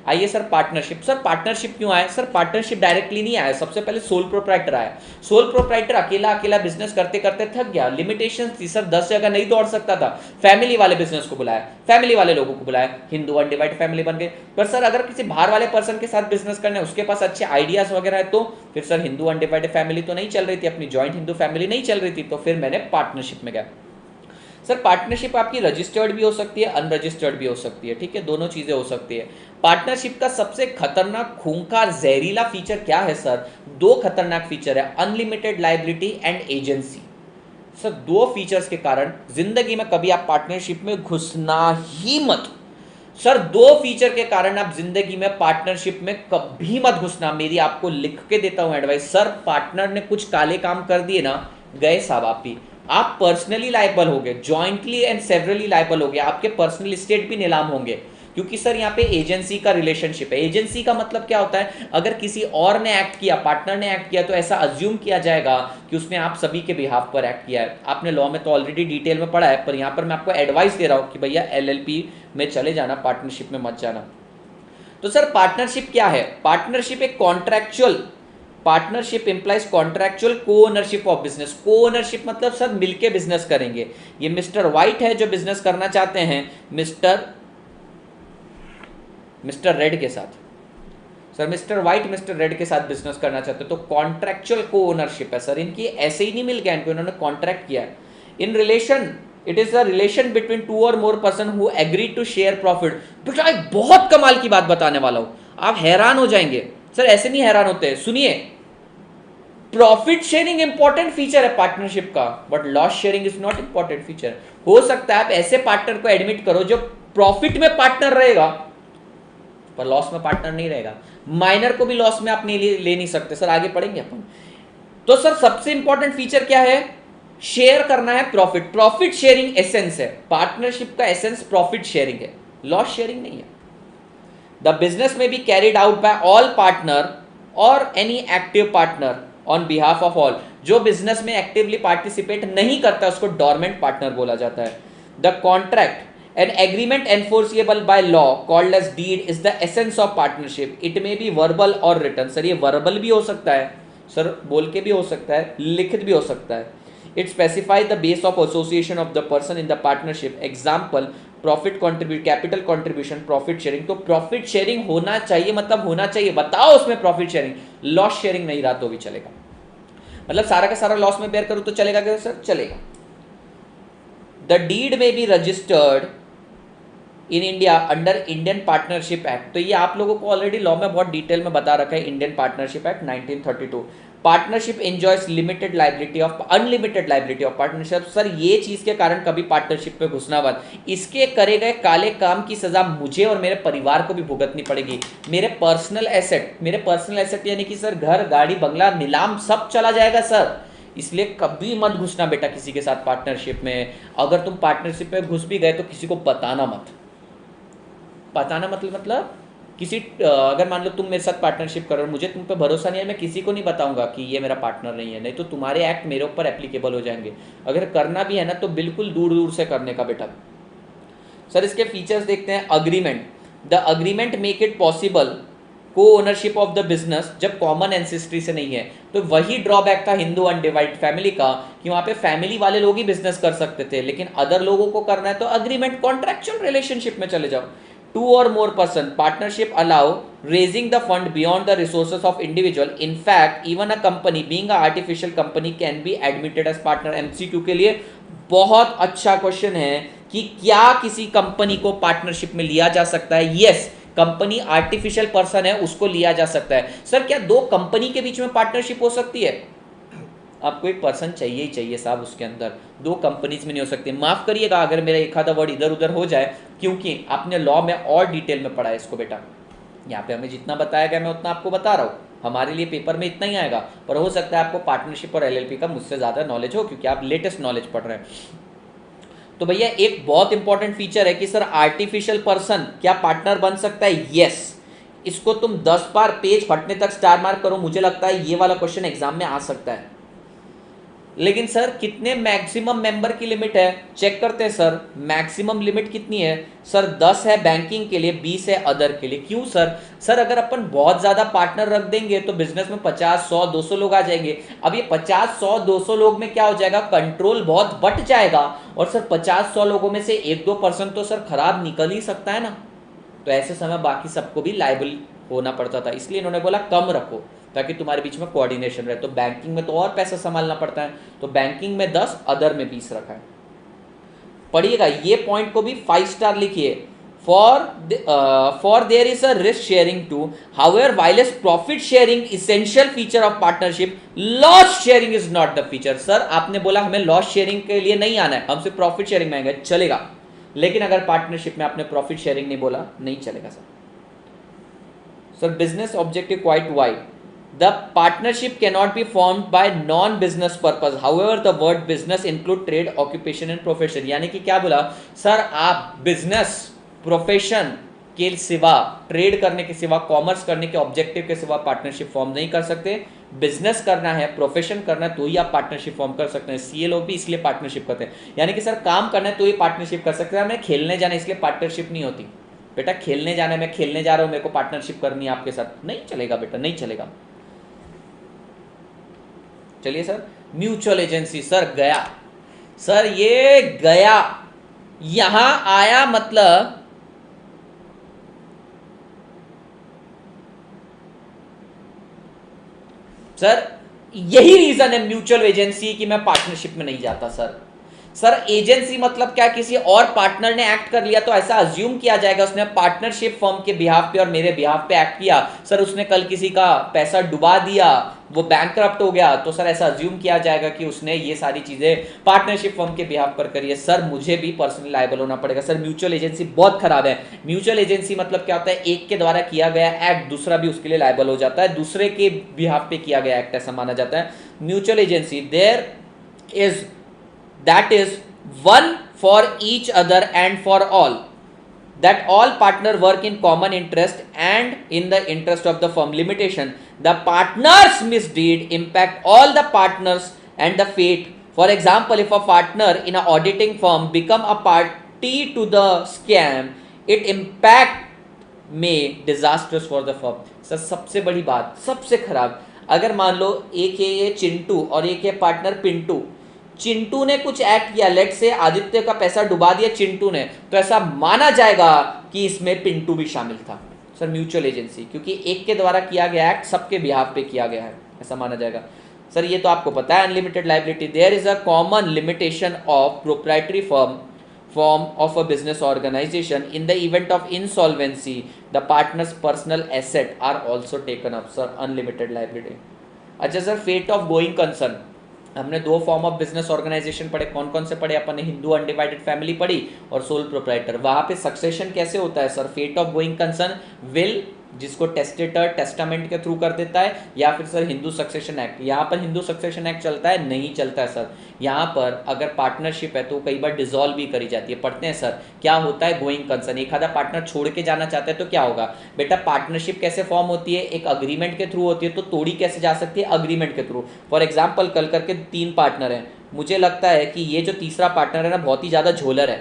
आइए sir partnership. Sir partnership क्यों आया? Sir partnership directly नहीं आया, सबसे पहले sole proprietor आया। Sole proprietor अकेला business करते करते थक गया, लिमिटेशंस थी सर, 10 जगह नहीं दौड़ सकता था। फैमिली वाले बिजनेस को बुलाया, फैमिली वाले लोगों को बुलाया, हिंदू अनडिवाइड फैमिली बन गए। पर सर अगर किसी बाहर वाले पर्सन के साथ बिजनेस करना है, उसके पास अच्छे आइडियाज वगैरह है, तो फिर सर हिंदू अनडिवाइड फैमिली तो नहीं चल रही थी, अपनी जॉइंट हिंदू फैमिली नहीं चल रही थी, तो फिर मैंने पार्टनरशिप में गया। सर पार्टनरशिप आपकी रजिस्टर्ड भी हो सकती है, अनरजिस्टर्ड भी हो सकती है, ठीक है, दोनों चीजें हो सकती है। पार्टनरशिप का सबसे खतरनाक, खूंखार, जहरीला फीचर क्या है सर? 2 खतरनाक फीचर है, unlimited liability and agency. Sir 2 features के कारण जिंदगी में कभी आप पार्टनरशिप में घुसना ही मत। सर 2 फीचर के कारण आप जिंदगी में पार्टनरशिप में कभी मत घुसना, मेरी आपको लिख के देता हूं एडवाइस। सर पार्टनर ने कुछ काले काम कर दिए ना, गए साहब आप भी। आप पर्सनली लायबल हो गए, जॉइंटली एंड सेवरली लायबल हो गए, आपके पर्सनल स्टेट भी नीलाम होंगे, क्योंकि सर यहाँ पे एजेंसी का रिलेशनशिप है। एजेंसी का मतलब क्या होता है? अगर किसी और ने एक्ट किया, पार्टनर ने एक्ट किया, तो ऐसा अज्यूम किया जाएगा कि उसने आप सभी के बिहाफ पर एक्ट किया है। आपने लॉ में तो ऑलरेडी डिटेल में पढ़ा है, पर यहाँ पर मैं आपको एडवाइस दे रहा हूँ कि भैया LLP में चले जाना, पार्टनरशिप में मत जाना। तो सर पार्टनरशिप क्या है? पार्टनरशिप एक कॉन्ट्रैक्चुअल, पार्टनरशिप इंप्लाइज कॉन्ट्रैक्चुअल को ओनरशिप ऑफ बिजनेस। को ओनरशिप मतलब सर मिलके बिजनेस करेंगे। ये मिस्टर व्हाइट है जो बिजनेस करना चाहते हैं मिस्टर रेड के साथ। Sir mister white mister red के साथ बिजनेस करना चाहते हैं, तो कॉन्ट्रैक्चुअल को ओनरशिप है सर। इनकी ऐसे ही नहीं मिल गया, इनको इन्होंने कॉन्ट्रैक्ट किया है। In relation, it is the relation between 2 और more person who agree to share profit. बेटा एक बहुत कमाल की बात बताने वाला हूं, आप हैरान हो जाएंगे। सर ऐसे नहीं हैरान होते, सुनिए। प्रॉफिट शेयरिंग इंपॉर्टेंट फीचर है पार्टनरशिप का, but loss sharing is not important feature. हो सकता है आप ऐसे पार्टनर को एडमिट करो जो प्रॉफिट में पार्टनर रहेगा पर लॉस में पार्टनर नहीं रहेगा। माइनर को भी लॉस में आप नहीं ले नहीं सकते। सर आगे पढ़ेंगे अपन। तो सर सबसे इंपॉर्टेंट फीचर क्या है? शेयर करना है प्रॉफिट। प्रॉफिट शेयरिंग एसेंस है पार्टनरशिप का, एसेंस प्रॉफिट शेयरिंग है, लॉस शेयरिंग नहीं है। The business may be carried out by all partner और any active partner on behalf of all. जो बिजनेस में एक्टिवली पार्टिसिपेट नहीं करता उसको डोरमेंट पार्टनर बोला जाता है। The contract an agreement enforceable by law called as deed is the essence of partnership. It may be verbal or written. Sir ये verbal भी हो सकता है, सर बोल के भी हो सकता है, लिखित भी हो सकता है. It specifies the base of association of the person in the partnership. Example, profit contribute, capital contribution, profit sharing. तो profit sharing होना चाहिए, मतलब होना चाहिए, बताओ उसमें profit sharing. Loss sharing नहीं रहा तो भी चलेगा, मतलब सारा का सारा लॉस में बेयर करूँ तो चलेगा क्या सर? चलेगा. The deed may be registered in India under Indian partnership act. तो ये आप लोगों को ऑलरेडी लॉ में बहुत डिटेल में बता रखा है, Indian partnership act 1932. Partnership enjoys limited liability of unlimited liability of partnership. Sir ये चीज के कारण कभी पार्टनरशिप पे घुसना मत. इसके करे गए काले काम की सजा मुझे और मेरे परिवार को भी भुगतनी पड़ेगी. मेरे पर्सनल एसेट यानी कि सर घर, गाड़ी, बंगला, नीलाम सब चला जाएगा सर. इसलिए कभी मत घुसना बेटा किसी के साथ पार्टनरशिप में. अगर तुम पार्टनरशिप में घुस भी गए तो किसी को बताना मत. बताना मतलब किसी, अगर मान लो तुम मेरे साथ पार्टनरशिप करो, मुझे तुम पे भरोसा नहीं है, मैं किसी को नहीं बताऊंगा कि ये मेरा पार्टनर नहीं है, नहीं तो तुम्हारे एक्ट मेरे ऊपर एप्लीकेबल हो जाएंगे. अगर करना भी है ना तो बिल्कुल दूर दूर से करने का बेटा. सर इसके फीचर्स देखते हैं. Agreement. The agreement make it possible को ओनरशिप ऑफ द बिजनेस जब कॉमन एंसेस्ट्री से नहीं है. तो वही ड्रॉबैक था हिंदू अनडिवाइड फैमिली का कि वहां पे फैमिली वाले लोग ही बिजनेस कर सकते थे, लेकिन अदर लोगों को करना है तो अग्रीमेंट, कॉन्ट्रैक्चुअल रिलेशनशिप में चले जाओ. 2 or more person partnership allow raising the fund beyond the resources of individual. In fact, even a company being a artificial company can be admitted as partner. MCQ के लिए बहुत अच्छा question है कि क्या किसी कंपनी को पार्टनरशिप में लिया जा सकता है. यस, कंपनी आर्टिफिशियल पर्सन है उसको लिया जा सकता है. सर क्या 2 कंपनी के बीच में पार्टनरशिप हो सकती है? आपको एक पर्सन चाहिए ही चाहिए साहब उसके अंदर. 2 कंपनीज में नहीं हो सकती. माफ करिएगा अगर मेरा एक आधा वर्ड इधर उधर हो जाए, क्योंकि आपने लॉ में और डिटेल में पढ़ा है इसको बेटा. यहाँ पे हमें जितना बताया गया मैं उतना आपको बता रहा हूँ. हमारे लिए पेपर में इतना ही आएगा, पर हो सकता है आपको पार्टनरशिप और एलएलपी का मुझसे ज़्यादा नॉलेज हो, क्योंकि आप लेटेस्ट नॉलेज पढ़ रहे हैं. तो भैया एक बहुत इंपॉर्टेंट फीचर है कि सर आर्टिफिशियल पर्सन क्या पार्टनर बन सकता है? यस. इसको तुम 10 बार पेज फटने तक स्टार मार्क करो, मुझे लगता है ये वाला क्वेश्चन एग्जाम में आ सकता है. लेकिन सर कितने मैक्सिमम मेंबर की लिमिट है? चेक करते हैं सर. मैक्सिमम लिमिट कितनी है सर? 10 है बैंकिंग के लिए, 20 है अदर के लिए. क्यों सर? सर अगर अपन बहुत ज्यादा पार्टनर रख देंगे तो बिजनेस में 50, 100, 200 लोग आ जाएंगे. अब ये 50, 100, 200 लोग में क्या हो जाएगा? कंट्रोल बहुत बट जाएगा. और सर 50, 100 लोगों में से 1-2% तो सर खराब निकल ही सकता है ना. तो ऐसे समय बाकी सबको भी लायबल होना पड़ता था. इसलिए इन्होंने बोला कम रखो ताकि तुम्हारे बीच में कोऑर्डिनेशन रहे. तो बैंकिंग में तो और पैसा संभालना पड़ता है, तो बैंकिंग में 10, अदर में 20 रखा है. पढ़िएगा ये पॉइंट को भी 5 स्टार लिखिए. For there is a risk sharing too, however while is profit sharing essential feature of partnership, loss sharing is not the feature. Sir आपने बोला हमें लॉस शेयरिंग के लिए नहीं आना है, हम सिर्फ प्रॉफिट शेयरिंग में आएंगे, चलेगा. लेकिन अगर पार्टनरशिप में आपने प्रॉफिट शेयरिंग नहीं बोला, नहीं चलेगा sir. Sir business objective quite wide. The partnership cannot be formed by non-business purpose. However, the word business include trade, occupation and profession. यानी कि क्या बोला सर? आप बिजनेस, प्रोफेशन के सिवा, ट्रेड करने के सिवा, कॉमर्स करने के ऑब्जेक्टिव के सिवा पार्टनरशिप फॉर्म नहीं कर सकते. बिजनेस करना है, प्रोफेशन करना है तो ही आप पार्टनरशिप फॉर्म कर सकते हैं. सीए लोग भी इसलिए पार्टनरशिप करते हैं. यानी कि सर काम करना है तो ही पार्टनरशिप कर सकते हैं. हमें खेलने जाना है इसलिए पार्टनरशिप नहीं होती. बेटा खेलने जाना है, मैं खेलने जा रहा हूँ, मेरे को पार्टनरशिप करनी है आपके साथ, नहीं चलेगा बेटा, नहीं चलेगा. चलिए सर. Mutual agency. सर गया, सर ये गया, यहां आया मतलब सर यही रीजन है म्यूचुअल एजेंसी कि मैं पार्टनरशिप में नहीं जाता सर. सर एजेंसी मतलब क्या? किसी और पार्टनर ने एक्ट कर लिया तो ऐसा अज्यूम किया जाएगा उसने पार्टनरशिप फर्म के बिहाफ पे और मेरे बिहाफ पे एक्ट किया. सर उसने कल किसी का पैसा डुबा दिया, वो बैंकक्रप्ट हो गया, तो सर ऐसा अज्यूम किया जाएगा कि उसने ये सारी चीजें पार्टनरशिप फर्म के बिहाफ पर करी है. सर मुझे भी पर्सनली लायबल होना पड़ेगा. सर म्यूचुअल एजेंसी बहुत खराब है. म्यूचुअल एजेंसी मतलब क्या होता है? एक के द्वारा किया गया एक्ट दूसरा भी उसके लिए लायबल हो जाता है, दूसरे के बिहाफ पे किया गया एक्ट ऐसा माना जाता है. Mutual agency there is that is one for each other and for all. that all partner work in common interest and in the interest of the firm. Limitation: the partner's misdeed impact all the partners and the fate. For example, if a partner in an auditing firm become a party to the scam, it impact may disastrous for the firm. Sir सबसे बड़ी बात, सबसे खराब, अगर मान लो एक ये चिंटू और एक ये पार्टनर पिंटू, चिंटू ने कुछ एक्ट किया, लेट से आदित्य का पैसा डुबा दिया चिंटू ने, तो ऐसा माना जाएगा कि इसमें पिंटू भी शामिल था। सर म्यूचुअल एजेंसी, क्योंकि एक के द्वारा किया गया एक्ट सबके बिहाफ पे किया गया है, ऐसा माना जाएगा। सर ये तो आपको पता है, unlimited liability, there is a common limitation of proprietary form of a business organization. In the event of insolvency, the partner's personal asset are also taken up. Sir unlimited liability। अच्छा sir, fate of going concern, हमने दो form of business organisation पढ़े, कौन कौन से पढ़े अपन ने? Hindu undivided family पढ़ी और सोल प्रोप्राइटर। वहां पे सक्सेशन कैसे होता है sir? Fate of going concern, will जिसको टेस्टेटर टेस्टामेंट के थ्रू कर देता है, या फिर सर हिंदू सक्सेशन एक्ट। यहाँ पर हिंदू सक्सेशन एक्ट चलता है? नहीं चलता है सर। यहाँ पर अगर पार्टनरशिप है तो कई बार डिसॉल्व भी करी जाती है। पढ़ते हैं सर क्या होता है गोइंग कंसर्न। एक आधा पार्टनर छोड़ के जाना चाहता है तो क्या होगा बेटा? पार्टनरशिप कैसे फॉर्म होती है? एक अग्रीमेंट के थ्रू होती है। तो तोड़ी कैसे जा सकती है? अग्रीमेंट के थ्रू। फॉर एग्जाम्पल कल करके 3 पार्टनर हैं, मुझे लगता है कि ये जो तीसरा पार्टनर है ना बहुत ही ज़्यादा झोलर है,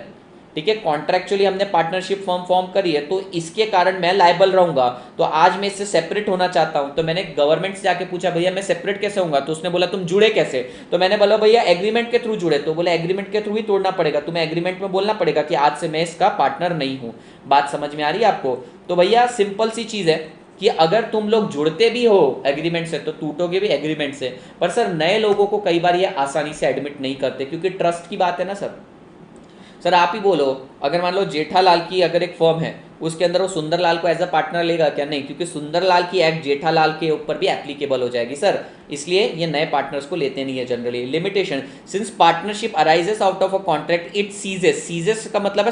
ठीक है। कॉन्ट्रैक्चुअली हमने पार्टनरशिप फॉर्म करी है तो इसके कारण मैं लायबल रहूंगा, तो आज मैं इससे सेपरेट होना चाहता हूं। तो मैंने गवर्नमेंट से जाके पूछा भैया मैं सेपरेट कैसे होऊंगा? तो उसने बोला तुम जुड़े कैसे? तो मैंने बोला भैया एग्रीमेंट के थ्रू जुड़े। तो बोले एग्रीमेंट के थ्रू ही तोड़ना पड़ेगा, तुम्हें एग्रीमेंट में बोलना पड़ेगा कि आज से मैं इसका पार्टनर नहीं हूं। बात समझ में आ रही है आपको? तो भैया सिंपल सी चीज है कि अगर तुम लोग जुड़ते भी हो एग्रीमेंट से तो टूटोगे भी एग्रीमेंट से। पर सर नए लोगों को कई बार ये आसानी से एडमिट नहीं करते क्योंकि ट्रस्ट की बात है ना सर। सर आप ही बोलो, अगर मान लो जेठालाल की अगर एक फर्म है उसके अंदर वो सुंदरलाल को एज अ पार्टनर लेगा क्या? नहीं, क्योंकि सुंदरलाल की एक्ट जेठालाल के ऊपर भी एप्लीकेबल हो जाएगी सर, इसलिए ये नए पार्टनर्स को लेते नहीं है generally. Limitation: since partnership arises out of a contract it ceases. Ceases का मतलब है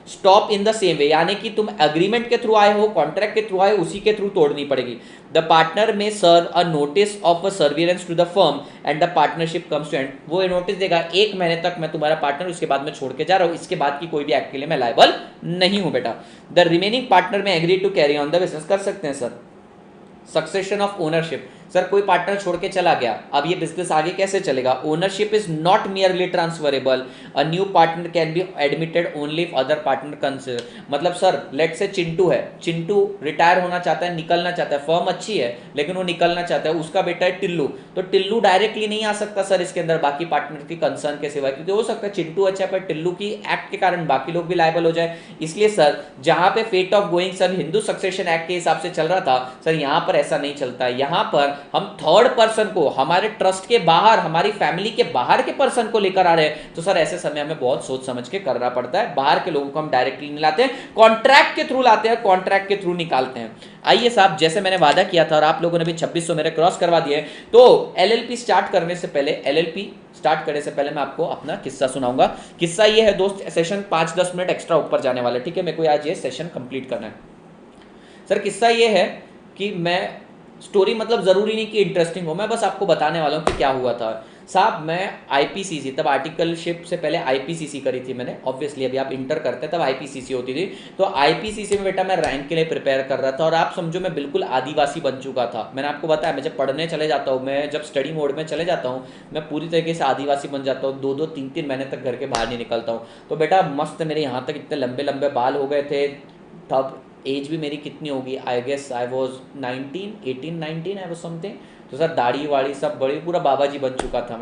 stop in the same way, यानी कि तुम एग्रीमेंट के थ्रू आए हो, कॉन्ट्रैक्ट के थ्रू आए, उसी के थ्रू तोड़नी पड़ेगी। The partner may serve a notice of a surveillance to the firm and the partnership comes to end. वो नोटिस देगा 1 महीने तक मैं तुम्हारा पार्टनर, उसके बाद मैं छोड़ के जा रहा हूँ, इसके बाद की कोई भी एक्ट के लिए मैं लायबल नहीं हूं बेटा। The remaining partner may agree to carry on the business. कर सकते हैं sir. Succession of ownership: sir कोई पार्टनर छोड़ के चला गया, अब ये बिजनेस आगे कैसे चलेगा? Ownership is not merely transferable, a new partner can be admitted only if other partner consider. मतलब सर लेट से चिंटू है, चिंटू रिटायर होना चाहता है, निकलना चाहता है, फर्म अच्छी है लेकिन वो निकलना चाहता है, उसका बेटा है टिल्लू, तो टिल्लू डायरेक्टली नहीं आ सकता सर इसके अंदर बाकी पार्टनर की कंसर्न के सिवाय, क्योंकि हो सकता है चिंटू अच्छा है पर टिल्लू की एक्ट के कारण बाकी लोग भी लायबल हो जाए। इसलिए सर जहां पे fate of going sir Hindu succession act के हिसाब से चल रहा था, सर यहां पर ऐसा नहीं चलता है। यहां पर हम थर्ड पर्सन को, हमारे ट्रस्ट के बाहर, हमारी फैमिली के बाहर के पर्सन को लेकर आ रहे हैं, तो सर ऐसे समय हमें बहुत सोच समझ के करना पड़ता है। बाहर के लोगों को हम डायरेक्टली नहीं लाते हैं, कॉन्ट्रैक्ट के थ्रू लाते हैं, कॉन्ट्रैक्ट के थ्रू निकालते हैं। आइए साहब, जैसे मैंने वादा किया था और आप लोगों ने भी 2600 मेरे क्रॉस करवा दिए, तो एलएलपी स्टार्ट करने से पहले, एलएलपी स्टार्ट करने से पहले मैं आपको अपना किस्सा सुनाऊंगा। किस्सा ये है दोस्त, सेशन 5-10 मिनट एक्स्ट्रा ऊपर जाने वाला, ठीक है, मेरे को आज ये सेशन कंप्लीट करना है। सर किस्सा ये है कि मैं, स्टोरी मतलब ज़रूरी नहीं कि इंटरेस्टिंग हो, मैं बस आपको बताने वाला हूँ कि क्या हुआ था। साहब मैं आईपीसीसी, तब आर्टिकलशिप से पहले आईपीसीसी करी थी मैंने, ऑब्वियसली अभी आप इंटर करते हैं तब आईपीसीसी होती थी, तो आईपीसीसी में बेटा मैं रैंक के लिए प्रिपेयर कर रहा था और आप समझो मैं बिल्कुल आदिवासी बन चुका था। मैंने आपको बताया मैं जब पढ़ने चले जाता हूँ, मैं जब स्टडी मोड में चले जाता हूँ, मैं पूरी तरीके से आदिवासी बन जाता हूँ, 2-2, 3-3 महीने तक घर के बाहर नहीं निकलता हूँ। तो बेटा मस्त मेरे यहाँ तक इतने लंबे लंबे बाल हो गए थे, तब एज भी मेरी कितनी होगी, I guess I was 18-19 I was something. तो सर दाढ़ी वाड़ी सब बड़ी, पूरा बाबा जी बन चुका था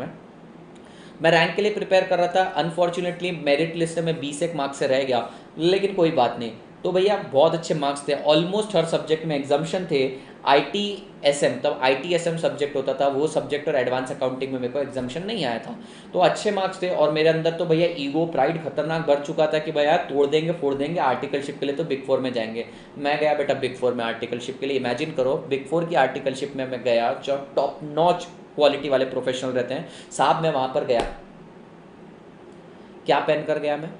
मैं रैंक के लिए प्रिपेयर कर रहा था। अनफॉर्चुनेटली मेरिट लिस्ट में 20 मार्क्स से रह गया, लेकिन कोई बात नहीं। तो भैया बहुत अच्छे मार्क्स थे, ऑलमोस्ट हर सब्जेक्ट में एग्जाम्शन थे। ITSM, तब ITSM सब्जेक्ट होता था, वो सब्जेक्ट और एडवांस अकाउंटिंग में मेरे को एग्जाम्शन नहीं आया था, तो अच्छे मार्क्स थे। और मेरे अंदर तो भैया ईगो प्राइड खतरनाक बढ़ चुका था कि भैया तोड़ देंगे फोड़ देंगे, आर्टिकलशिप के लिए तो बिग 4 में जाएंगे। मैं गया बेटा बिग 4 में आर्टिकलशिप के लिए। इमेजिन करो बिग 4 की आर्टिकलशिप में मैं गया, जो टॉप नॉच क्वालिटी वाले प्रोफेशनल रहते हैं साहब, मैं वहाँ पर गया, क्या पहन कर गया मैं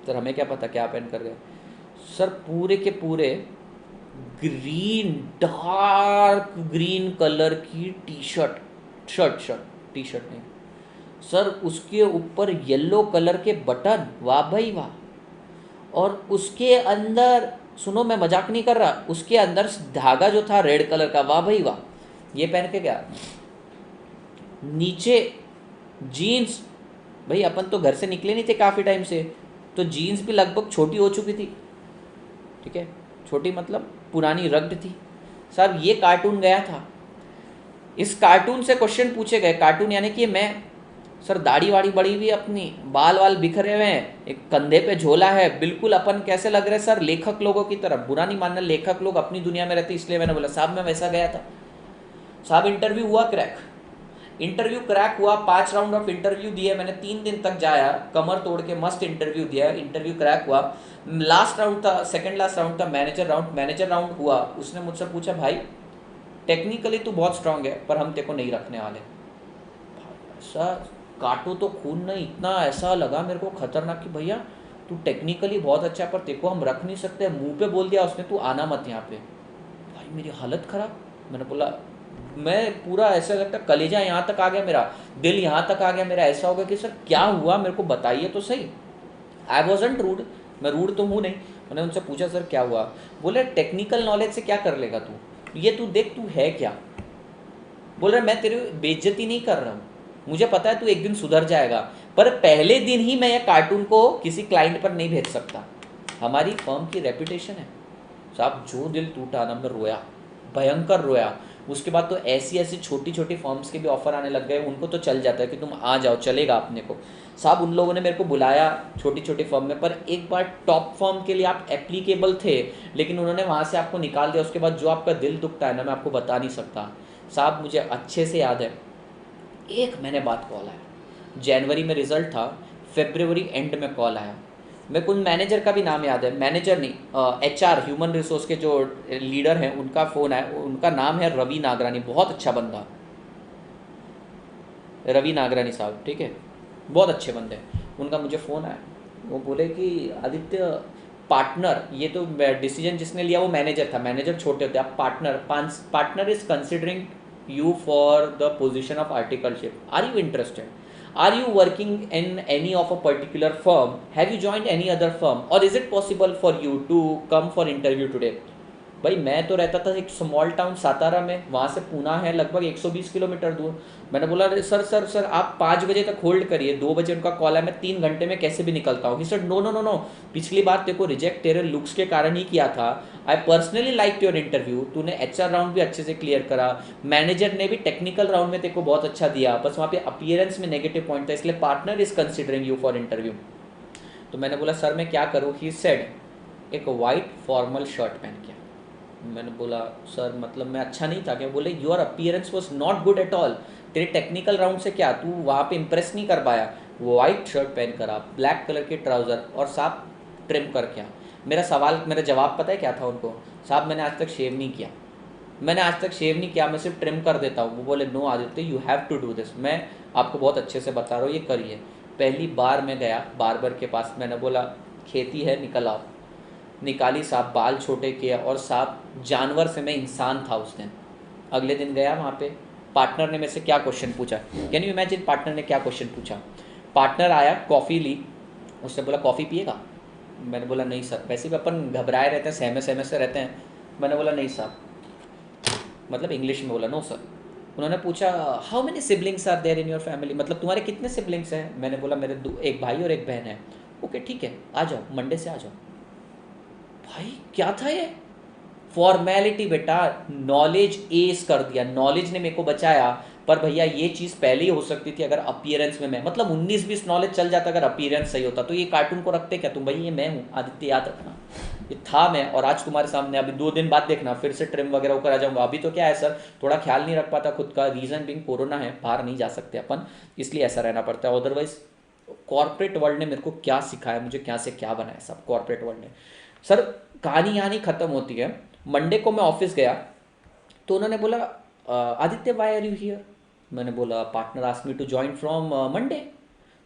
सर, हमें क्या पता क्या पहन कर गया सर, पूरे के पूरे ग्रीन, डार्क ग्रीन कलर की टी शर्ट नहीं, सर उसके ऊपर येलो कलर के बटन, वाह भाई वाह। और उसके अंदर, सुनो मैं मजाक नहीं कर रहा, उसके अंदर धागा जो था रेड कलर का, वाह भाई वाह। ये पहन के गया, नीचे जीन्स, भाई अपन तो घर से निकले नहीं थे काफ़ी टाइम से, तो जीन्स भी लगभग छोटी हो चुकी थी, ठीक है, छोटी मतलब पुरानी रग्ड थी। साहब ये कार्टून गया था, इस कार्टून से क्वेश्चन पूछे गए, कार्टून यानी कि मैं, सर दाढ़ी वाड़ी बड़ी हुई अपनी, बाल वाल बिखरे हुए हैं, एक कंधे पे झोला है, बिल्कुल अपन कैसे लग रहे सर, लेखक लोगों की तरफ। बुरा नहीं मानना, लेखक लोग अपनी दुनिया में रहते, इसलिए मैंने बोला साहब मैं वैसा गया था। साहब इंटरव्यू हुआ क्रैक, इंटरव्यू क्रैक हुआ, 5 राउंड ऑफ इंटरव्यू दिए मैंने, 3 दिन तक जाया, कमर तोड़ के मस्त इंटरव्यू दिया, इंटरव्यू क्रैक हुआ। लास्ट राउंड था, सेकंड लास्ट राउंड था, मैनेजर राउंड हुआ। उसने मुझसे पूछा भाई टेक्निकली तू बहुत स्ट्रांग है पर हम तेरे को नहीं रखने वाले। ऐसा काटो तो खून नहीं, इतना ऐसा लगा मेरे को खतरनाक कि भैया तू टेक्निकली बहुत अच्छा है पर तेरे को हम रख नहीं सकते, मुंह पे बोल दिया उसने तू आना मत यहाँ पे। भाई मेरी हालत खराब, मैंने बोला, मैं पूरा ऐसा लगता कलेजा यहाँ तक आ गया मेरा, दिल यहाँ तक आ गया मेरा, ऐसा हो गया कि सर क्या हुआ मेरे को बताइए तो सही। आई वॉजंट रूड, मैं रूड तो हूँ नहीं। मैंने उनसे पूछा सर क्या हुआ, बोले टेक्निकल नॉलेज से क्या कर लेगा तू, ये तू देख तू है क्या। बोल रहा मैं तेरी बेइज्जती नहीं कर रहा हूँ, मुझे पता है तू एक दिन सुधर जाएगा, पर पहले दिन ही मैं ये कार्टून को किसी क्लाइंट पर नहीं भेज सकता, हमारी फर्म की रेपुटेशन है। साहब जो दिल टूटा ना, मैं रोया, भयंकर रोया। उसके बाद तो ऐसी ऐसी छोटी छोटी फर्म्स के भी ऑफर आने लग गए, उनको तो चल जाता है कि तुम आ जाओ चलेगा अपने को। साहब उन लोगों ने मेरे को बुलाया छोटी छोटी फर्म में, पर एक बार टॉप फर्म के लिए आप एप्लीकेबल थे, लेकिन उन्होंने वहाँ से आपको निकाल दिया। उसके बाद जो आपका दिल दुखता है ना, मैं आपको बता नहीं सकता। साहब मुझे अच्छे से याद है, एक महीने बाद कॉल आया, जनवरी में रिजल्ट था, फेब्रुवरी एंड में कॉल आया। मेरे को उन मैनेजर का भी नाम याद है, मैनेजर नहीं HR ह्यूमन रिसोर्स के जो लीडर हैं उनका फ़ोन है, उनका नाम है रवि नागरानी, बहुत अच्छा बंदा, रवि नागरानी साहब, ठीक है, बहुत अच्छे बंदे। उनका मुझे फ़ोन आया, वो बोले कि आदित्य पार्टनर, ये तो डिसीजन जिसने लिया वो मैनेजर था, मैनेजर छोटे होते, आप partner is considering you for the position of articleship. Are you interested? Are you working in any of a particular firm? Have you joined any other firm? Or is it possible for you to come for interview today? भाई मैं तो रहता था एक small town Satara में, वहाँ से पूना है लगभग 120 किलोमीटर दूर। मैंने बोला सर सर सर आप 5 बजे तक होल्ड करिए, 2 बजे उनका कॉल है, मैं 3 घंटे में कैसे भी निकलता हूँ। He said no no no no, पिछली बार तेरे को रिजेक्ट तेरे लुक्स के कारण ही किया था, I personally like your interview, तूने HR राउंड भी अच्छे से क्लियर करा, मैनेजर ने भी टेक्निकल राउंड में तेरे को बहुत अच्छा दिया, बस वहाँ पे अपीयरेंस में नेगेटिव पॉइंट था, इसलिए partner is considering you for interview. तो मैंने बोला सर मैं क्या करूँ। ही सेड एक वाइट फॉर्मल शर्ट पहन के। मैंने बोला सर मतलब मैं अच्छा नहीं था क्या। बोले your appearance was not good at all, तेरे टेक्निकल राउंड से क्या तू वहाँ पे इंप्रेस नहीं कर पाया। वाइट शर्ट पहन कर आप, ब्लैक कलर के ट्राउज़र और साहब ट्रिम कर क्या। मेरा जवाब पता है क्या था उनको, साहब मैंने आज तक शेव नहीं किया, मैंने आज तक शेव नहीं किया, मैं सिर्फ ट्रिम कर देता हूँ। वो बोले no Aditya you have to do this, मैं आपको बहुत अच्छे से बता रहा हूँ ये करिए। पहली बार मैं गया बार्बर के पास, मैंने बोला खेती है निकल आओ, निकाली साहब, बाल छोटे किए और साहब जानवर से मैं इंसान था उस दिन। अगले दिन गया वहाँ पे, पार्टनर ने मेरे से क्या क्वेश्चन पूछा, कैन यू इमेजिन पार्टनर ने क्या क्वेश्चन पूछा। पार्टनर आया, कॉफ़ी ली, उसने बोला कॉफ़ी पिएगा। मैंने बोला नहीं सर, वैसे भी अपन घबराए रहते हैं, सहमे सहमे से रहते हैं। मैंने बोला नहीं साहब, मतलब इंग्लिश में बोला नो सर। उन्होंने पूछा how many siblings are there in your family, मतलब तुम्हारे कितने सिबलिंग्स हैं। मैंने बोला मेरे एक भाई और एक बहन है। ओके ठीक है आ जाओ, मंडे से आ जाओ। भाई क्या था ये, फॉर्मेलिटी बेटा, नॉलेज एस कर दिया, नॉलेज ने मेरे को बचाया। पर भैया ये चीज़ पहले ही हो सकती थी अगर अपीयरेंस में मैं, मतलब 19-20 नॉलेज चल जाता अगर अपीयरेंस सही होता। तो ये कार्टून को रखते क्या तुम, भाई ये मैं हूँ आदित्य, याद रखना ये था मैं, और आज तुम्हारे सामने। अभी 2 दिन बाद देखना फिर से ट्रिम वगैरह होकर आ जाऊंगा। अभी तो क्या है सर, थोड़ा ख्याल नहीं रख पाता खुद का, रीज़न बिंग कोरोना है, बाहर नहीं जा सकते अपन, इसलिए ऐसा रहना पड़ता है। अदरवाइज कॉर्पोरेट वर्ल्ड ने मेरे को क्या सिखाया, मुझे क्या से क्या बनाया सब कॉर्पोरेट वर्ल्ड ने। सर कहानी यहाँ नहीं ख़त्म होती है। मंडे को मैं ऑफिस गया तो उन्होंने बोला Aditya why are you here. मैंने बोला partner asked me to join from Monday.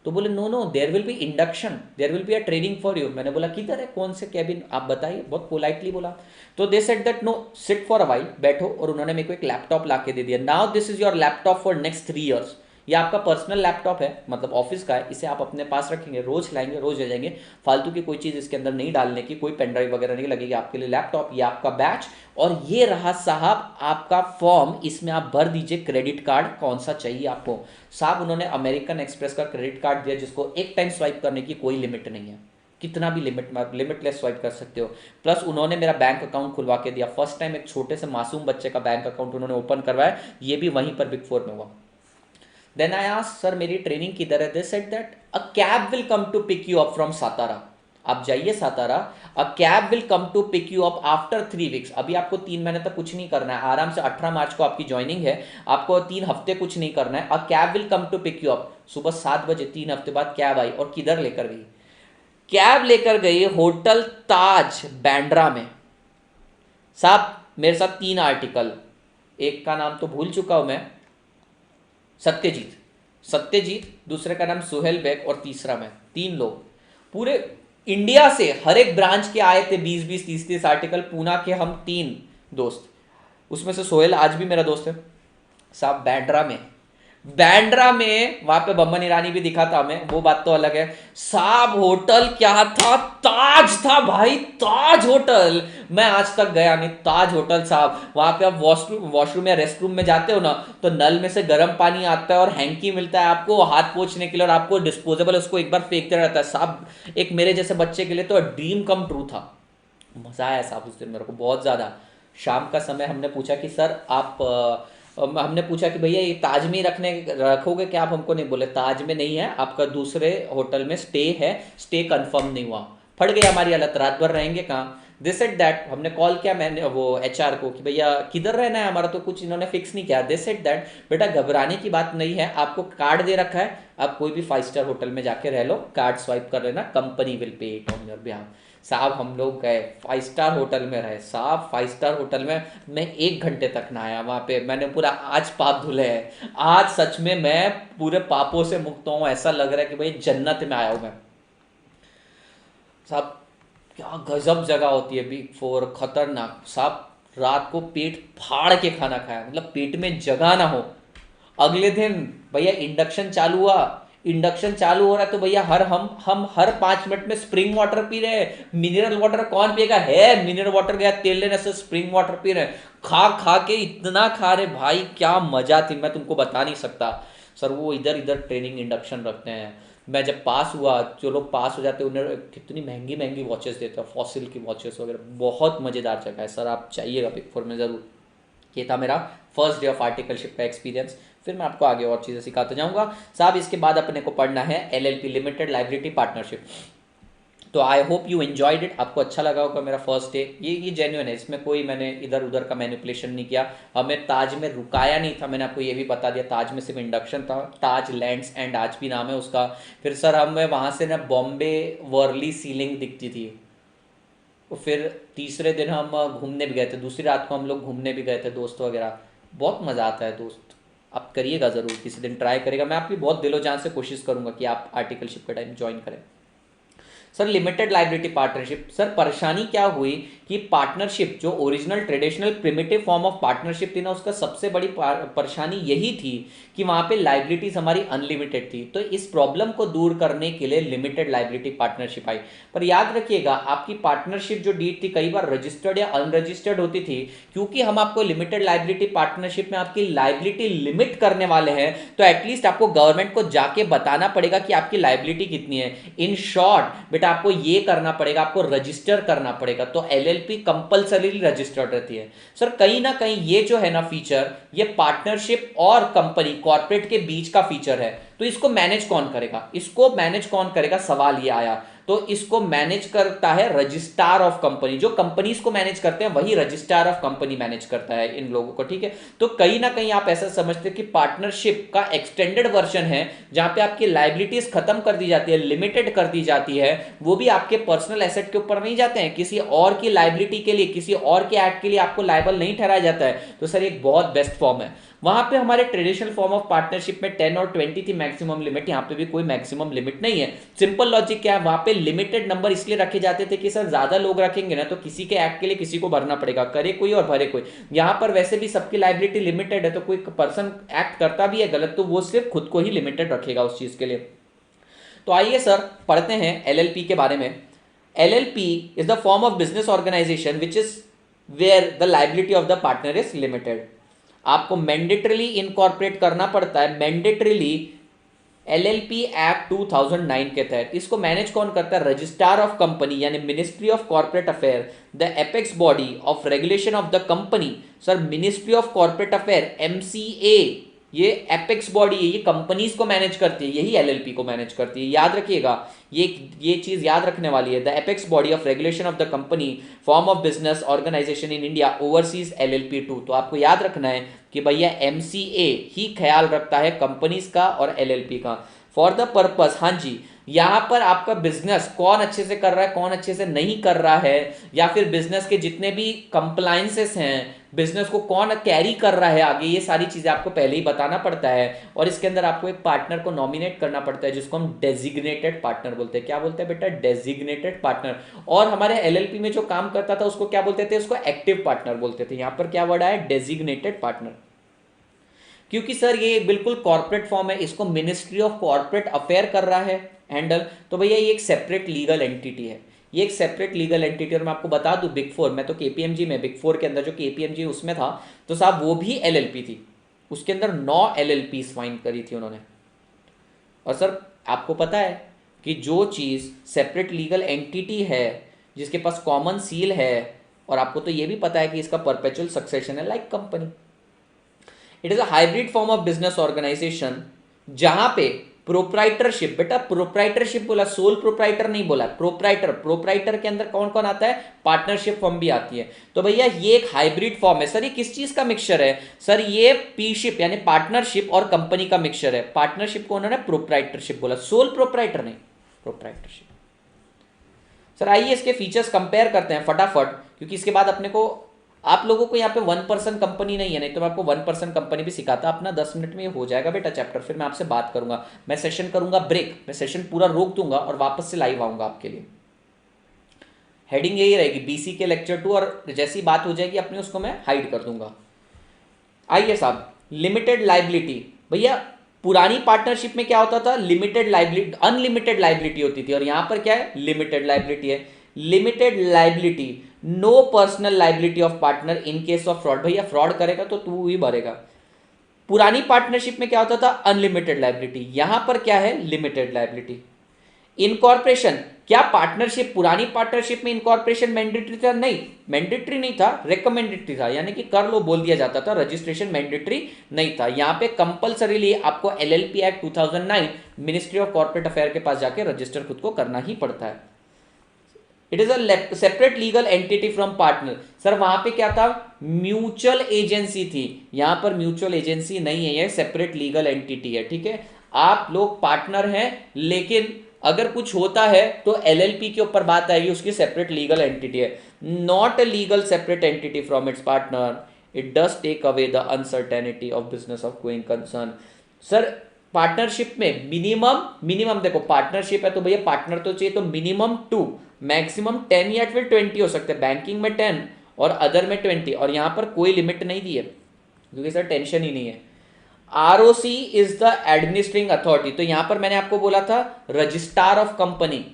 तो बोले no no there will be induction, there will be a training for you. मैंने बोला किधर है, कौन से कैबिन, आप बताइए, बहुत पोलाइटली बोला। तो they said that no sit for a while, बैठो, और उन्होंने मेरे को एक लैपटॉप ला के दे दिया। Now this is your laptop for next 3 years, ये आपका पर्सनल लैपटॉप है, मतलब ऑफिस का है, इसे आप अपने पास रखेंगे, रोज लाएंगे, रोज ले जाएंगे, फालतू की कोई चीज़ इसके अंदर नहीं डालने की, कोई पेन ड्राइव वगैरह नहीं लगेगी, आपके लिए लैपटॉप, ये आपका बैच। और ये रहा साहब आपका फॉर्म, इसमें आप भर दीजिए क्रेडिट कार्ड कौन सा चाहिए आपको। साहब उन्होंने अमेरिकन एक्सप्रेस का क्रेडिट कार्ड दिया जिसको एक टाइम स्वाइप करने की कोई लिमिट नहीं है, कितना भी लिमिटलेस स्वाइप कर सकते हो। प्लस उन्होंने मेरा बैंक अकाउंट खुलवा के दिया, फर्स्ट टाइम एक छोटे से मासूम बच्चे का बैंक अकाउंट उन्होंने ओपन करवाया, ये भी वहीं पर बिग फोर में हुआ। देन आई आस्क्ड सर मेरी ट्रेनिंग किधर है? They said that a cab will come to pick you up from Satara, आप जाइए Satara, a cab will come to pick you up after 3 weeks. अभी आपको 3 महीने तक कुछ नहीं करना है, आराम से 18 मार्च को आपकी ज्वाइनिंग है, आपको 3 हफ्ते कुछ नहीं करना है। A cab will come to pick you up, सुबह 7 बजे 3 हफ्ते बाद कैब आई, और किधर लेकर गई? कैब लेकर गई होटल ताज बैंड्रा में। साहब मेरे साथ 3 आर्टिकल, एक का नाम तो भूल चुका हूं मैं, सत्यजीत, दूसरे का नाम सुहेल बेग, और तीसरा मैं, 3 लोग पूरे इंडिया से हर एक ब्रांच के आए थे, 20-20, 30-30 आर्टिकल, पूना के हम 3 दोस्त, उसमें से सोहेल आज भी मेरा दोस्त है। साहब बैंड्रा में वहां पे बम्बन ईरानी भी दिखा था हमें, वो बात तो अलग है। साहब होटल क्या था? ताज था भाई, ताज होटल। मैं आज तक गया नहीं ताज होटल साहब। वहां पे आप वॉशरूम या रेस्ट रूम में जाते हो ना, तो नल में से गर्म पानी आता है और हैंकी मिलता है आपको हाथ पोंछने के लिए, और आपको डिस्पोजेबल उसको एक बार फेंकते रहता है साहब। एक मेरे जैसे बच्चे के लिए तो ड्रीम कम ट्रू था। मजा आया साहब उस दिन मेरे को बहुत ज्यादा। शाम का समय हमने पूछा कि सर आप हमने पूछा कि भैया ये ताज में ही रखोगे क्या आप? हमको नहीं, बोले ताज में नहीं है, आपका दूसरे होटल में स्टे है, स्टे कंफर्म नहीं हुआ। फट गई हमारी हालत, रात भर रहेंगे कहाँ? दे सेड दैट, हमने कॉल किया मैंने वो एचआर को कि भैया किधर रहना है हमारा, तो कुछ इन्होंने फिक्स नहीं किया। दे सेड दैट बेटा घबराने की बात नहीं है, आपको कार्ड दे रखा है, आप कोई भी 5 स्टार होटल में जाके रह लो, कार्ड स्वाइप कर लेना, company will pay it on your behalf. साहब हम लोग गए 5 स्टार होटल में रहे साहब। 5 स्टार होटल में मैं 1 घंटे तक नहाया वहाँ पे, मैंने पूरा आज पाप धुले हैं, आज सच में मैं पूरे पापों से मुक्त हूँ, ऐसा लग रहा है कि भाई जन्नत में आया हूँ मैं साहब। क्या गजब जगह होती है बिग फोर, खतरनाक साहब। रात को पेट फाड़ के खाना खाया, मतलब पेट में जगह ना हो। अगले दिन भैया इंडक्शन चालू हो रहा है, तो भैया हम हर 5 मिनट में स्प्रिंग वाटर पी रहे हैं। मिनरल वाटर कौन पिएगा? है मिनरल वाटर गया तेल लेने से, स्प्रिंग वाटर पी रहे हैं। खा खा के इतना खा रहे भाई, क्या मजा थी मैं तुमको बता नहीं सकता। सर वो इधर इधर ट्रेनिंग इंडक्शन रखते हैं। मैं जब पास हुआ, जो लोग पास हो जाते हैं उन्हें कितनी महंगी महंगी वॉचेस देते हैं, फॉसिल की वॉचेस वगैरह। बहुत मज़ेदार जगह है सर, आप चाहिएगा बिग फोर में ज़रूर। ये था मेरा फर्स्ट डे ऑफ आर्टिकलशिप का एक्सपीरियंस। फिर मैं आपको आगे और चीज़ें सिखाते जाऊंगा साहब। इसके बाद अपने को पढ़ना है LLP, लिमिटेड लाइबिलिटी पार्टनरशिप। तो I hope you enjoyed it, आपको अच्छा लगा होगा मेरा फर्स्ट डे। ये जेन्युइन है, इसमें कोई मैंने इधर उधर का मैनिपुलेशन नहीं किया। हमें ताज में रुकाया नहीं था, मैंने आपको ये भी बता दिया, ताज में सिर्फ इंडक्शन था। ताज लैंड्स एंड आज भी नाम है उसका। फिर सर हमें वहाँ से ना बॉम्बे वर्ली सीलिंग दिखती थी। तो फिर तीसरे दिन हम घूमने भी गए थे, दूसरी रात को हम लोग घूमने भी गए थे दोस्त वगैरह। बहुत मज़ा आता है दोस्त, आप करिएगा ज़रूर, किसी दिन ट्राई करेगा। मैं आपकी बहुत दिलो जान से कोशिश करूंगा कि आप आर्टिकलशिप का टाइम ज्वाइन करें। Sir limited liability partnership, sir परेशानी क्या हुई कि पार्टनरशिप जो original traditional primitive form of partnership थी ना, उसका सबसे बड़ी परेशानी यही थी कि वहाँ पे लाइबिलिटीज हमारी अनलिमिटेड थी। तो इस प्रॉब्लम को दूर करने के लिए लिमिटेड लाइबिलिटी पार्टनरशिप आई। पर याद रखिएगा आपकी पार्टनरशिप जो डीड थी कई बार रजिस्टर्ड या अनरजिस्टर्ड होती थी। क्योंकि हम आपको लिमिटेड लाइबिलिटी पार्टनरशिप में आपकी लाइबिलिटी लिमिट करने वाले हैं, तो एटलीस्ट आपको गवर्नमेंट को जाके बताना पड़ेगा कि आपकी लाइबिलिटी कितनी है। इन शॉर्ट बेटा आपको ये करना पड़ेगा, आपको रजिस्टर करना पड़ेगा। तो LLP कंपल्सरी रजिस्टर्ड रहती है। सर कहीं ना कहीं ये जो है ना फीचर, ये पार्टनरशिप और कंपनी कॉर्पोरेट के बीच का फीचर है। तो इसको मैनेज कौन करेगा? सवाल ये आया। तो इसको मैनेज करता है रजिस्ट्रार ऑफ कंपनी। जो कंपनीज को मैनेज करते हैं वही रजिस्ट्रार ऑफ कंपनी मैनेज करता है इन लोगों को, ठीक है। तो कहीं ना कहीं आप ऐसा समझते हैं कि पार्टनरशिप का एक्सटेंडेड वर्जन है, जहां पे आपकी लाइबिलिटीज खत्म कर दी जाती है, लिमिटेड कर दी जाती है। वो भी आपके पर्सनल एसेट के ऊपर नहीं जाते हैं, किसी और की लाइबिलिटी के लिए, किसी और के एक्ट के लिए आपको लाइबल नहीं ठहराया जाता है। तो सर एक बहुत बेस्ट फॉर्म है। वहां पे हमारे ट्रेडिशनल फॉर्म ऑफ पार्टनरशिप में 10 और 20 थी मैक्सिमम लिमिट, यहां पे भी कोई मैक्सिमम लिमिट नहीं है। सिंपल लॉजिक क्या है, वहां पे लिमिटेड नंबर इसलिए रखे जाते थे कि सर ज्यादा लोग रखेंगे ना तो किसी के एक्ट के लिए किसी को भरना पड़ेगा, करे कोई और भरे कोई। यहां पर वैसे भी सबकी लाइबिलिटी लिमिटेड है, तो कोई पर्सन एक्ट करता भी है गलत तो वो सिर्फ खुद को ही लिमिटेड रखेगा उस चीज के लिए। तो आइए सर पढ़ते हैं एलएलपी के बारे में। LLP is the form of business organisation which is where the liability of the partner is limited. आपको मैंडेटरीली इनकॉर्पोरेट करना पड़ता है, मैंडेटरीली एलएलपी एक्ट 2009 के तहत। इसको मैनेज कौन करता है? रजिस्ट्रार ऑफ कंपनी यानी ministry of corporate affair, the apex body of regulation of the company. Sir ministry of corporate affair MCA ये एपेक्स बॉडी है, ये कंपनीज को मैनेज करती है, यही एलएलपी को मैनेज करती है। याद रखिएगा, ये चीज याद रखने वाली है। The apex body of regulation of the company form of business organisation in India overseas LLP 2। तो आपको याद रखना है कि भैया एमसीए ही ख्याल रखता है कंपनीज का और एलएलपी का। फॉर द पर्पस, हाँ जी, यहां पर आपका बिजनेस कौन अच्छे से कर रहा है कौन अच्छे से नहीं कर रहा है, या फिर बिजनेस के जितने भी कंप्लायंसेस हैं, बिजनेस को कौन कैरी कर रहा है आगे, ये सारी चीजें आपको पहले ही बताना पड़ता है। और इसके अंदर आपको एक पार्टनर को नॉमिनेट करना पड़ता है जिसको हम डेजिग्नेटेड पार्टनर बोलते हैं। क्या बोलते हैं बेटा? Designated partner. और हमारे एलएलपी में जो काम करता था उसको क्या बोलते थे? उसको एक्टिव पार्टनर बोलते थे। यहां पर क्या वर्ड आया? Designated partner. क्योंकि सर ये बिल्कुल कॉर्पोरेट फॉर्म है, इसको मिनिस्ट्री ऑफ कॉर्पोरेट अफेयर कर रहा है हैंडल, तो भैया ये एक सेपरेट लीगल एंटिटी है, ये एक सेपरेट लीगल एंटिटी। और मैं आपको बता दूं बिग फोर, मैं तो केपीएमजी में, बिग फोर के अंदर जो केपीएमजी उसमें था, तो साहब वो भी एलएलपी थी, उसके अंदर 9 एलएलपी फाइन करी थी उन्होंने। और सर आपको पता है कि जो चीज सेपरेट लीगल एंटिटी है, जिसके पास कॉमन सील है, और आपको तो ये भी पता है कि इसका परपेचुअल सक्सेशन है like company. It is a hybrid form of business organisation जहां पे प्रोप्राइटरशिप, बेटा प्रोप्राइटरशिप बोला, सोल प्रोप्राइटर नहीं बोला, प्रोप्राइटर। प्रोप्राइटर के अंदर कौन कौन आता है? पार्टनरशिप फॉर्म भी आती है। तो भैया ये एक हाइब्रिड फॉर्म है। सर ये किस चीज का मिक्सचर है? सर ये पीशिप यानी पार्टनरशिप और कंपनी का मिक्सचर है। पार्टनरशिप को उन्होंने प्रोप्राइटरशिप बोला, सोल प्रोप्राइटर नहीं, प्रोप्राइटरशिप। सर आइए इसके फीचर्स कंपेयर करते हैं फटाफट, क्योंकि इसके बाद अपने को, आप लोगों को यहाँ पे 1% कंपनी नहीं है, नहीं तो मैं आपको 1% कंपनी भी सिखाता। अपना 10 मिनट में हो जाएगा बेटा चैप्टर, फिर मैं आपसे बात करूंगा। मैं सेशन करूंगा ब्रेक, मैं सेशन पूरा रोक दूंगा और वापस से लाइव आऊंगा आपके लिए। हेडिंग यही रहेगी बीसी के लेक्चर 2, और जैसी बात हो जाएगी अपनी उसको मैं हाइड कर दूंगा। आइए साहब, लिमिटेड लाइबिलिटी। भैया पुरानी पार्टनरशिप में क्या होता था? लिमिटेड लाइबिलिटी, अनलिमिटेड लाइबिलिटी होती थी, और यहां पर क्या है? लिमिटेड लाइबिलिटी है। Limited liability, no personal liability of partner in case of fraud. भैया फ्रॉड करेगा तो तू ही भरेगा। पुरानी पार्टनरशिप में क्या होता था? अनलिमिटेड लाइबिलिटी, यहां पर क्या है? Limited liability. इनकॉर्पोरेशन, क्या पार्टनरशिप, पुरानी पार्टनरशिप में इनकॉर्पोरेशन मैंडेटरी था? नहीं, मैंडेटरी नहीं था, रिकमेंडेटरी था, यानी कि कर लो बोल दिया जाता था, रजिस्ट्रेशन मैंडेटरी नहीं था। यहां पे कंपल्सरीली आपको LLP act 2009 ministry of corporate affair के पास जाके रजिस्टर खुद को करना ही पड़ता है। It is a separate legal entity from partner. Sir वहां पे क्या था? म्यूचुअल एजेंसी थी, यहां पर म्यूचुअल एजेंसी नहीं है, ये सेपरेट लीगल एंटिटी है। ठीक है, आप लोग पार्टनर हैं, लेकिन अगर कुछ होता है तो एलएलपी के ऊपर बात आएगी, उसकी सेपरेट लीगल एंटिटी है। Not a legal separate entity from its partner, it does take away the uncertainty of business of going concern. Sir partnership में मिनिमम देखो, पार्टनरशिप है तो भैया पार्टनर तो चाहिए, तो मिनिमम 2, मैक्सिमम 10 या फिर 20 हो सकते हैं। बैंकिंग में 10 और अदर में 20, और यहां पर कोई लिमिट नहीं दी है क्योंकि सर टेंशन ही नहीं है। ROC is the administrating authority, तो यहां पर मैंने आपको बोला था registrar of company,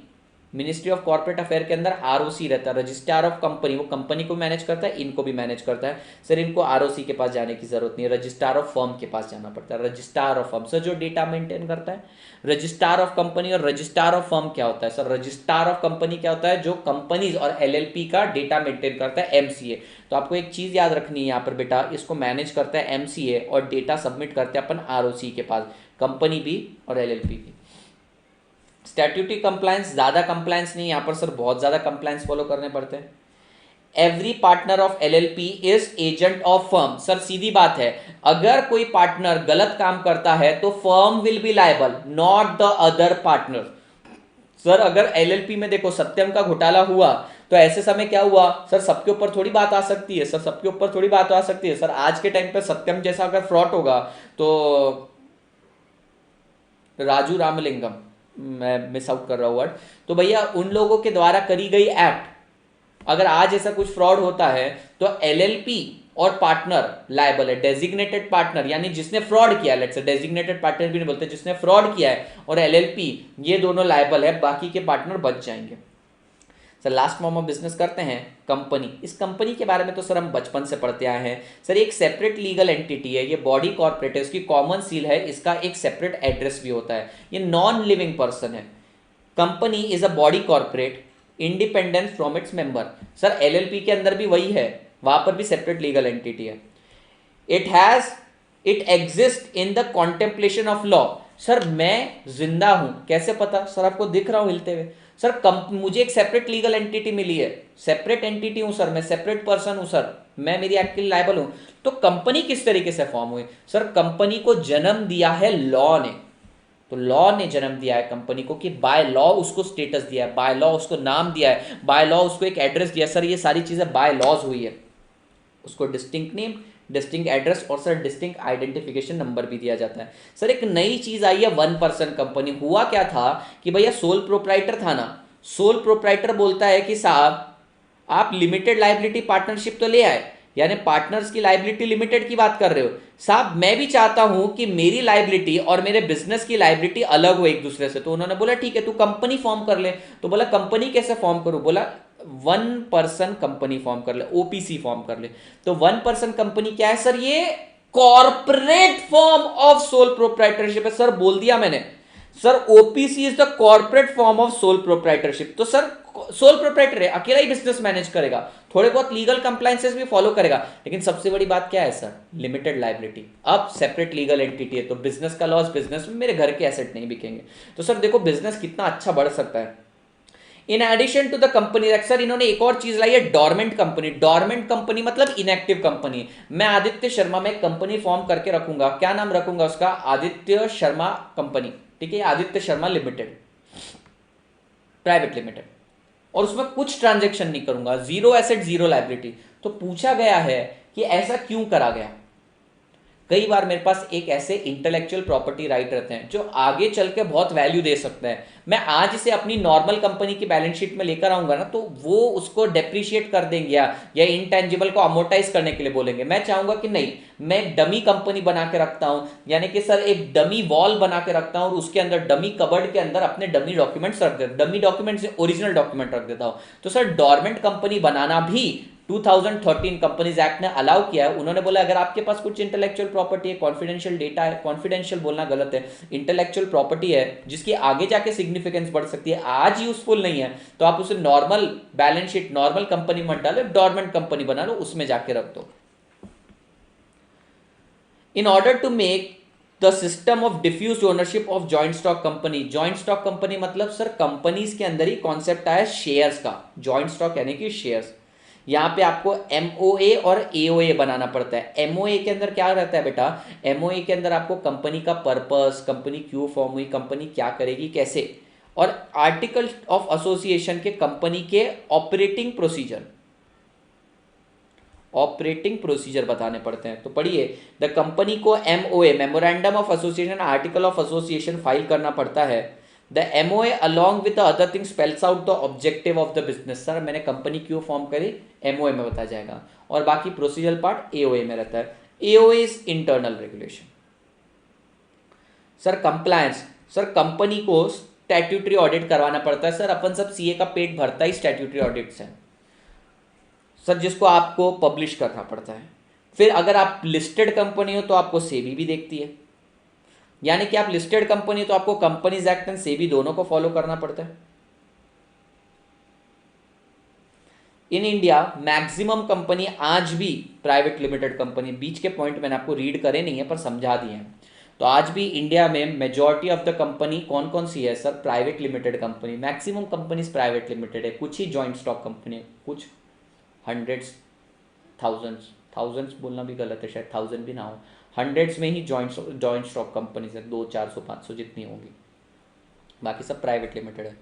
ministry of corporate affair के अंदर आरओसी रहता है, रजिस्ट्रार ऑफ कंपनी, वो कंपनी को मैनेज करता है, इनको भी मैनेज करता है। सर इनको आरओसी के पास जाने की जरूरत नहीं है, रजिस्ट्रार ऑफ फर्म के पास जाना पड़ता है। रजिस्ट्रार ऑफ फर्म सर जो डेटा मेंटेन करता है। रजिस्ट्रार ऑफ कंपनी और रजिस्ट्रार ऑफ फर्म क्या होता है? सर रजिस्ट्रार ऑफ कंपनी क्या होता है? जो कंपनीज और एलएलपी का डेटा मेंटेन करता है, एमसीए। तो आपको एक चीज याद रखनी है यहाँ पर बेटा, इसको मैनेज करता है एमसीए और डेटा सबमिट करते हैं अपन आरओसी के पास, कंपनी भी और एलएलपी भी। स्टैट्यूटरी कंप्लायंस, ज्यादा कंप्लायंस नहीं, यहां पर सर बहुत ज्यादा कंप्लायंस फॉलो करने पड़ते हैं। Every partner of LLP is agent of firm. Sir सीधी बात है, अगर कोई पार्टनर गलत काम करता है तो firm will be liable, not the other partner. Sir अगर एलएलपी में देखो सत्यम का घोटाला हुआ, तो ऐसे समय क्या हुआ? सर सबके ऊपर थोड़ी बात आ सकती है, सर सबके ऊपर थोड़ी बात आ सकती है। सर आज के टाइम पे सत्यम जैसा अगर फ्रॉड होगा तो राजू रामलिंगम, मैं मिस आउट कर रहा हूँ वर्ड, तो भैया उन लोगों के द्वारा करी गई एक्ट, अगर आज ऐसा कुछ फ्रॉड होता है तो एलएलपी और पार्टनर लायबल है। डेजिग्नेटेड पार्टनर यानी जिसने फ्रॉड किया, लेट्स से डेजिग्नेटेड पार्टनर भी नहीं बोलते, जिसने फ्रॉड किया है, और एलएलपी, ये दोनों लायबल है, बाकी के पार्टनर बच जाएंगे। Sir last form of business करते हैं कंपनी। इस कंपनी के बारे में तो सर हम बचपन से पढ़ते आए हैं सर, एक सेपरेट लीगल एंटिटी है, ये बॉडी कॉर्पोरेट है, उसकी कॉमन सील है, इसका एक सेपरेट एड्रेस भी होता है, ये नॉन लिविंग पर्सन है। Company is a body corporate independent from its member. Sir LLP के अंदर भी वही है, वहां पर भी सेपरेट लीगल एंटिटी है। It exist in the contemplation of law. Sir मैं जिंदा हूं कैसे पता? सर आपको दिख रहा हूं हिलते हुए। सर मुझे एक सेपरेट लीगल एंटिटी मिली है, सेपरेट एंटिटी हूं सर, मैं सेपरेट पर्सन हूं सर, मैं मेरी एक्ट के लिए लायबल हूं। तो कंपनी किस तरीके से फॉर्म हुई? सर कंपनी को जन्म दिया है लॉ ने, तो लॉ ने जन्म दिया है कंपनी को, कि बाय लॉ उसको स्टेटस दिया है, बाय लॉ उसको नाम दिया है, बाय लॉ उसको एक एड्रेस दिया। सर ये सारी चीजें बाय लॉज हुई है, उसको डिस्टिंक्ट नेम, डिस्टिंक्ट एड्रेस और सर डिस्टिंक्ट आइडेंटिफिकेशन नंबर भी दिया जाता है। सर एक नई चीज आई है, 1% कंपनी। हुआ क्या था कि भैया सोल प्रोप्राइटर था ना, सोल प्रोप्राइटर बोलता है कि साहब आप लिमिटेड लाइबिलिटी पार्टनरशिप तो ले आए, यानी पार्टनर्स की लाइबिलिटी लिमिटेड की बात कर रहे हो साहब, मैं भी चाहता हूं कि मेरी लाइबिलिटी और मेरे बिजनेस की लाइबिलिटी अलग हो एक दूसरे से। तो उन्होंने बोला ठीक है तू कंपनी फॉर्म कर ले। तो बोला कंपनी कैसे फॉर्म करूं? बोला 1% कंपनी फॉर्म कर ले, ओपीसी फॉर्म कर ले। तो 1% कंपनी क्या है सर? ये corporate form of sole proprietorship है। सर बोल दिया मैंने, sir OPC is the corporate form of sole proprietorship. तो सर सोल प्रोप्राइटर है, अकेला ही बिजनेस मैनेज करेगा, थोड़े बहुत लीगल कंप्लायंसेस भी फॉलो करेगा, लेकिन सबसे बड़ी बात क्या है सर? Limited liability. अब सेपरेट लीगल एंटिटी है तो बिजनेस का लॉस बिजनेस में, मेरे घर के एसेट नहीं बिकेंगे। तो सर देखो बिजनेस कितना अच्छा बढ़ सकता है। In addition to the company, sir इन्होंने एक और चीज लाई है, डॉर्मेंट कंपनी। डॉर्मेंट कंपनी मतलब इनएक्टिव कंपनी। मैं आदित्य शर्मा में कंपनी फॉर्म करके रखूंगा, क्या नाम रखूंगा उसका? आदित्य शर्मा कंपनी, ठीक है, Aditya Sharma limited private limited, और उसमें कुछ ट्रांजैक्शन नहीं करूंगा, जीरो एसेट जीरो लाइबिलिटी। तो पूछा गया है कि ऐसा क्यों करा गया? कई बार मेरे पास एक ऐसे इंटेलेक्चुअल प्रॉपर्टी राइट रहते हैं जो आगे चल के बहुत वैल्यू दे सकते हैं। मैं आज इसे अपनी नॉर्मल कंपनी की बैलेंस शीट में लेकर आऊंगा ना, तो वो उसको डेप्रिशिएट कर देंगे या इंटेंजिबल को अमोर्टाइज करने के लिए बोलेंगे। मैं चाहूंगा कि नहीं, मैं एक डमी कंपनी बना के रखता हूं, यानी कि सर एक डमी वॉल बना के रखता हूं और उसके अंदर डमी कबर्ड के अंदर अपने डमी डॉक्यूमेंट्स रख देता हूं, डमी डॉक्यूमेंट से ओरिजिनल डॉक्यूमेंट रख देता हूं। तो सर डॉर्मेंट कंपनी बनाना भी 2013 कंपनीज एक्ट ने अलाउ किया है। उन्होंने बोला अगर आपके पास कुछ इंटेलेक्चुअल प्रॉपर्टी है, कॉन्फिडेंशियल डेटा है, कॉन्फिडेंशियल बोलना गलत है, इंटेलेक्चुअल प्रॉपर्टी है जिसकी आगे जाके सिग्निफिकेंस बढ़ सकती है, आज यूजफुल नहीं है, तो आप उसे normal balance sheet, normal company मत डालो, डॉर्मेंट कंपनी बना लो, उसमें जाके रख दो। In order to make the system of diffuse ownership of joint stock company. Joint stock company मतलब सर कंपनीज के अंदर ही कॉन्सेप्ट आया शेयर्स का, जॉइंट स्टॉक यानी कि शेयर्स। यहाँ पे आपको एमओए और एओए बनाना पड़ता है। एमओए के अंदर क्या रहता है बेटा? एमओए के अंदर आपको कंपनी का पर्पस, कंपनी क्यों फॉर्म हुई, कंपनी क्या करेगी, कैसे, और आर्टिकल ऑफ एसोसिएशन के कंपनी के ऑपरेटिंग प्रोसीजर बताने पड़ते हैं। तो पढ़िए, द कंपनी को MOA, memorandum of association, article of association file करना पड़ता है। The MOA along with the other thing spells out the objective of the business. Sir मैंने कंपनी क्यों फॉर्म करी, एमओए में बताया जाएगा, और बाकी प्रोसीजर पार्ट एओए में रहता है। AOA is internal regulation. Sir compliance, sir company को स्टैट्यूटरी ऑडिट करवाना पड़ता है। सर अपन सब सीए का पेट भरता ही स्टैट्यूटरी ऑडिट से सर, जिसको आपको पब्लिश करना पड़ता है। फिर अगर आप लिस्टेड कंपनी हो तो आपको सेबी भी देखती है, यानी कि आप लिस्टेड कंपनी तो आपको कंपनीज एक्ट एंड सेबी दोनों को फॉलो करना पड़ता है। इन इंडिया मैक्सिमम कंपनी आज भी प्राइवेट लिमिटेड कंपनी, बीच के पॉइंट मैंने आपको रीड करे नहीं है पर समझा दिए हैं। तो आज भी इंडिया में मेजॉरिटी ऑफ द कंपनी कौन कौन सी है sir? Private limited company. Maximum companies private limited है, कुछ ही जॉइंट स्टॉक कंपनी है, कुछ हंड्रेड्स, थाउजेंड्स बोलना भी गलत है, शायद 1000 भी ना हो, हंड्रेड्स में ही जॉइंट स्टॉक कंपनीज है, 200, 400, 500 जितनी होंगी, बाकी सब प्राइवेट लिमिटेड है।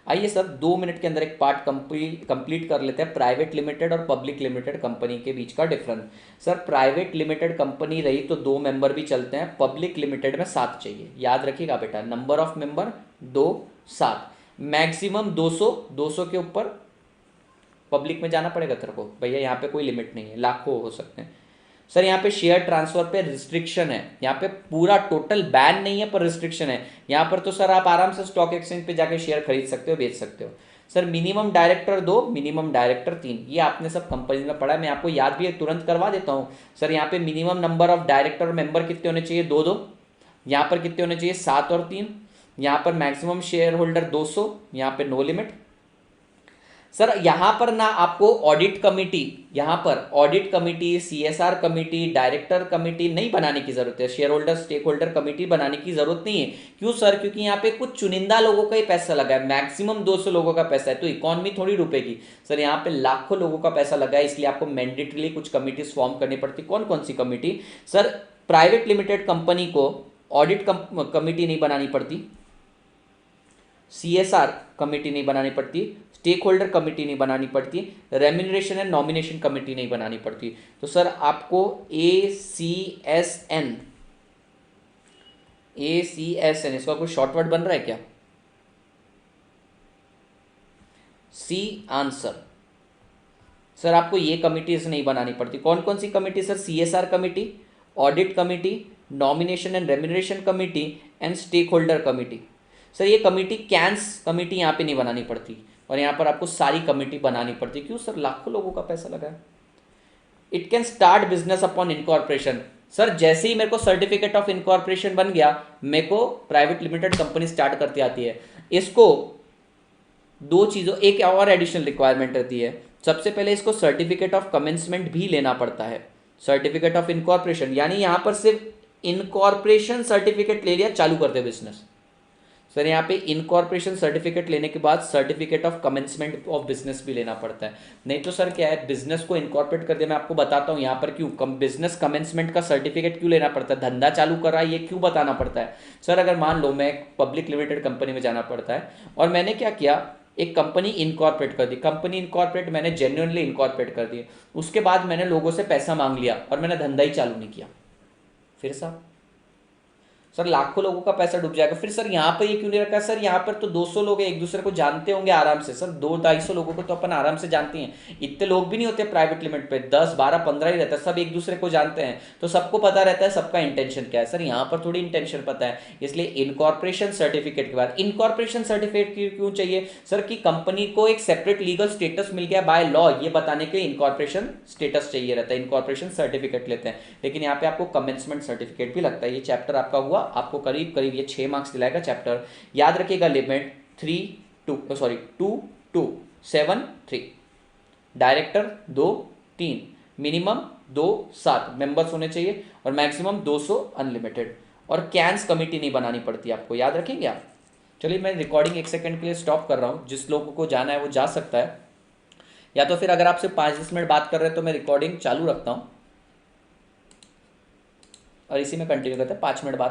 आइए सर 2 मिनट के अंदर एक पार्ट कंप्लीट कर लेते हैं, प्राइवेट लिमिटेड और पब्लिक लिमिटेड कंपनी के बीच का difference. Sir private limited company रही तो 2 मेंबर भी चलते हैं, पब्लिक लिमिटेड में 7 चाहिए। याद रखिएगा बेटा, नंबर ऑफ मेंबर 2, 7, मैक्सिमम 200, 200 के ऊपर पब्लिक में जाना पड़ेगा तेरे को भैया, यहाँ पे कोई लिमिट नहीं है, लाखों हो सकते हैं। सर यहाँ पे शेयर ट्रांसफर पे रिस्ट्रिक्शन है, यहाँ पे पूरा टोटल बैन नहीं है पर रिस्ट्रिक्शन है। यहाँ पर तो सर आप आराम से स्टॉक एक्सचेंज पे जाके शेयर खरीद सकते हो, बेच सकते हो। Sir minimum director 2, minimum director 3, ये आपने सब कंपनी में पढ़ा है, मैं आपको याद भी तुरंत करवा देता हूँ। सर यहाँ पे मिनिमम नंबर ऑफ डायरेक्टर और मेंबर कितने होने चाहिए, 2, यहाँ पर कितने होने चाहिए, 7 और 3। यहाँ पर मैक्सिमम शेयर होल्डर 200, यहाँ पे नो लिमिट। सर यहाँ पर ना आपको ऑडिट कमिटी, यहाँ पर audit committee, CSR committee, director committee नहीं बनाने की जरूरत है, shareholder stakeholder committee बनाने की जरूरत नहीं है। क्यों सर? क्योंकि यहाँ पे कुछ चुनिंदा लोगों का ही पैसा लगा है, मैक्सिमम 200 लोगों का पैसा है, तो इकोनॉमी थोड़ी रुकेगी। सर यहाँ पे लाखों लोगों का पैसा लगा है, इसलिए आपको मैंडेटरीली कुछ कमिटीज फॉर्म करनी पड़ती। कौन कौन सी committee? Sir private limited company को ऑडिट कमिटी नहीं बनानी पड़ती, सीएसआर कमिटी नहीं बनानी पड़ती, स्टेक होल्डर कमिटी नहीं बनानी पड़ती, रेम्यूनरेशन एंड नॉमिनेशन कमिटी नहीं बनानी पड़ती। तो सर आपको ACSN, इसका कोई शॉर्ट वर्ड बन रहा है क्या? C answer. सर आपको ये कमिटीज नहीं बनानी पड़ती। कौन कौन सी committee sir? CSR committee, audit committee, nomination and remuneration committee and stakeholder committee. Sir ये कमिटी, कैंस कमिटी यहाँ पे नहीं बनानी पड़ती, और यहाँ पर आपको सारी कमिटी बनानी पड़ती। क्यों सर? लाखों लोगों का पैसा लगा है। It can start business upon incorporation. Sir जैसे ही मेरे को सर्टिफिकेट ऑफ इनकॉर्पोरेशन बन गया, मेरे को प्राइवेट लिमिटेड कंपनी स्टार्ट करती आती है। इसको 2 चीज़ों, एक और एडिशनल रिक्वायरमेंट रहती है। सबसे पहले इसको सर्टिफिकेट ऑफ कमेंसमेंट भी लेना पड़ता है, सर्टिफिकेट ऑफ इनकॉर्पोरेशन, यानी यहाँ पर सिर्फ इनकॉर्पोरेशन सर्टिफिकेट ले लिया, चालू कर दे बिजनेस। सर यहाँ पे इनकॉर्पोरेशन सर्टिफिकेट लेने के बाद certificate of commencement of business भी लेना पड़ता है। नहीं तो सर क्या है, बिजनेस को इनकॉर्पोरेट कर दिया, मैं आपको बताता हूँ यहाँ पर क्यों बिजनेस कमेंसमेंट का सर्टिफिकेट क्यों लेना पड़ता है, धंधा चालू कर रहा है ये क्यों बताना पड़ता है। सर अगर मान लो मैं पब्लिक लिमिटेड कंपनी में जाना पड़ता है, और मैंने क्या किया, एक कंपनी इनकॉर्पोरेट कर दी, कंपनी इनकॉर्पोरेट मैंने जेन्युइनली इनकॉर्पोरेट कर दी, उसके बाद मैंने लोगों से पैसा मांग लिया और मैंने धंधा ही चालू नहीं किया, फिर साहब सर लाखों लोगों का पैसा डूब जाएगा। फिर सर यहाँ पर ये क्यों नहीं रखा? सर यहाँ पर तो 200 लोग एक दूसरे को जानते होंगे आराम से। सर 200-250 लोगों को तो अपन आराम से जानते हैं, इतने लोग भी नहीं होते प्राइवेट लिमिट पे, 10, 12, 15 ही रहता है, सब एक दूसरे को जानते हैं, तो सबको पता रहता है सबका इंटेंशन क्या है। सर यहाँ पर थोड़ी इंटेंशन पता है, इसलिए इनकॉर्पोरेशन सर्टिफिकेट के बाद, इनकॉर्पोरेशन सर्टिफिकेट क्यों चाहिए सर? कि कंपनी को एक सेपरेट लीगल स्टेटस मिल गया बाय लॉ, ये बताने के लिए इनकॉर्पोरेशन स्टेटस चाहिए रहता है, इनकॉर्पोरेशन सर्टिफिकेट लेते हैं। लेकिन यहाँ पे आपको कमेंसमेंट सर्टिफिकेट भी लगता है। ये चैप्टर आपका हुआ, आपको करीब ये 6 मार्क्स दिलाएगा चैप्टर। याद रखिएगा, लिमिट 2,2,7,3, डायरेक्टर 2, 3, मिनिमम 2, 7 मेंबर्स होने चाहिए, और मैक्सिमम 200 अनलिमिटेड, और कैंस कमिटी नहीं बनानी पड़ती आपको, याद रखेंगे आप। चलिए मैं रिकॉर्डिंग 1 सेकंड के लिए स्टॉप कर रहा हूँ, जिस लोगों को जाना है वो जा सकता है, या तो फिर अगर आप सिर्फ 5-10 मिनट बात कर रहे हैं तो मैं रिकॉर्डिंग चालू रखता हूँ और इसी में कंटिन्यू करते हैं, 5 मिनट बाद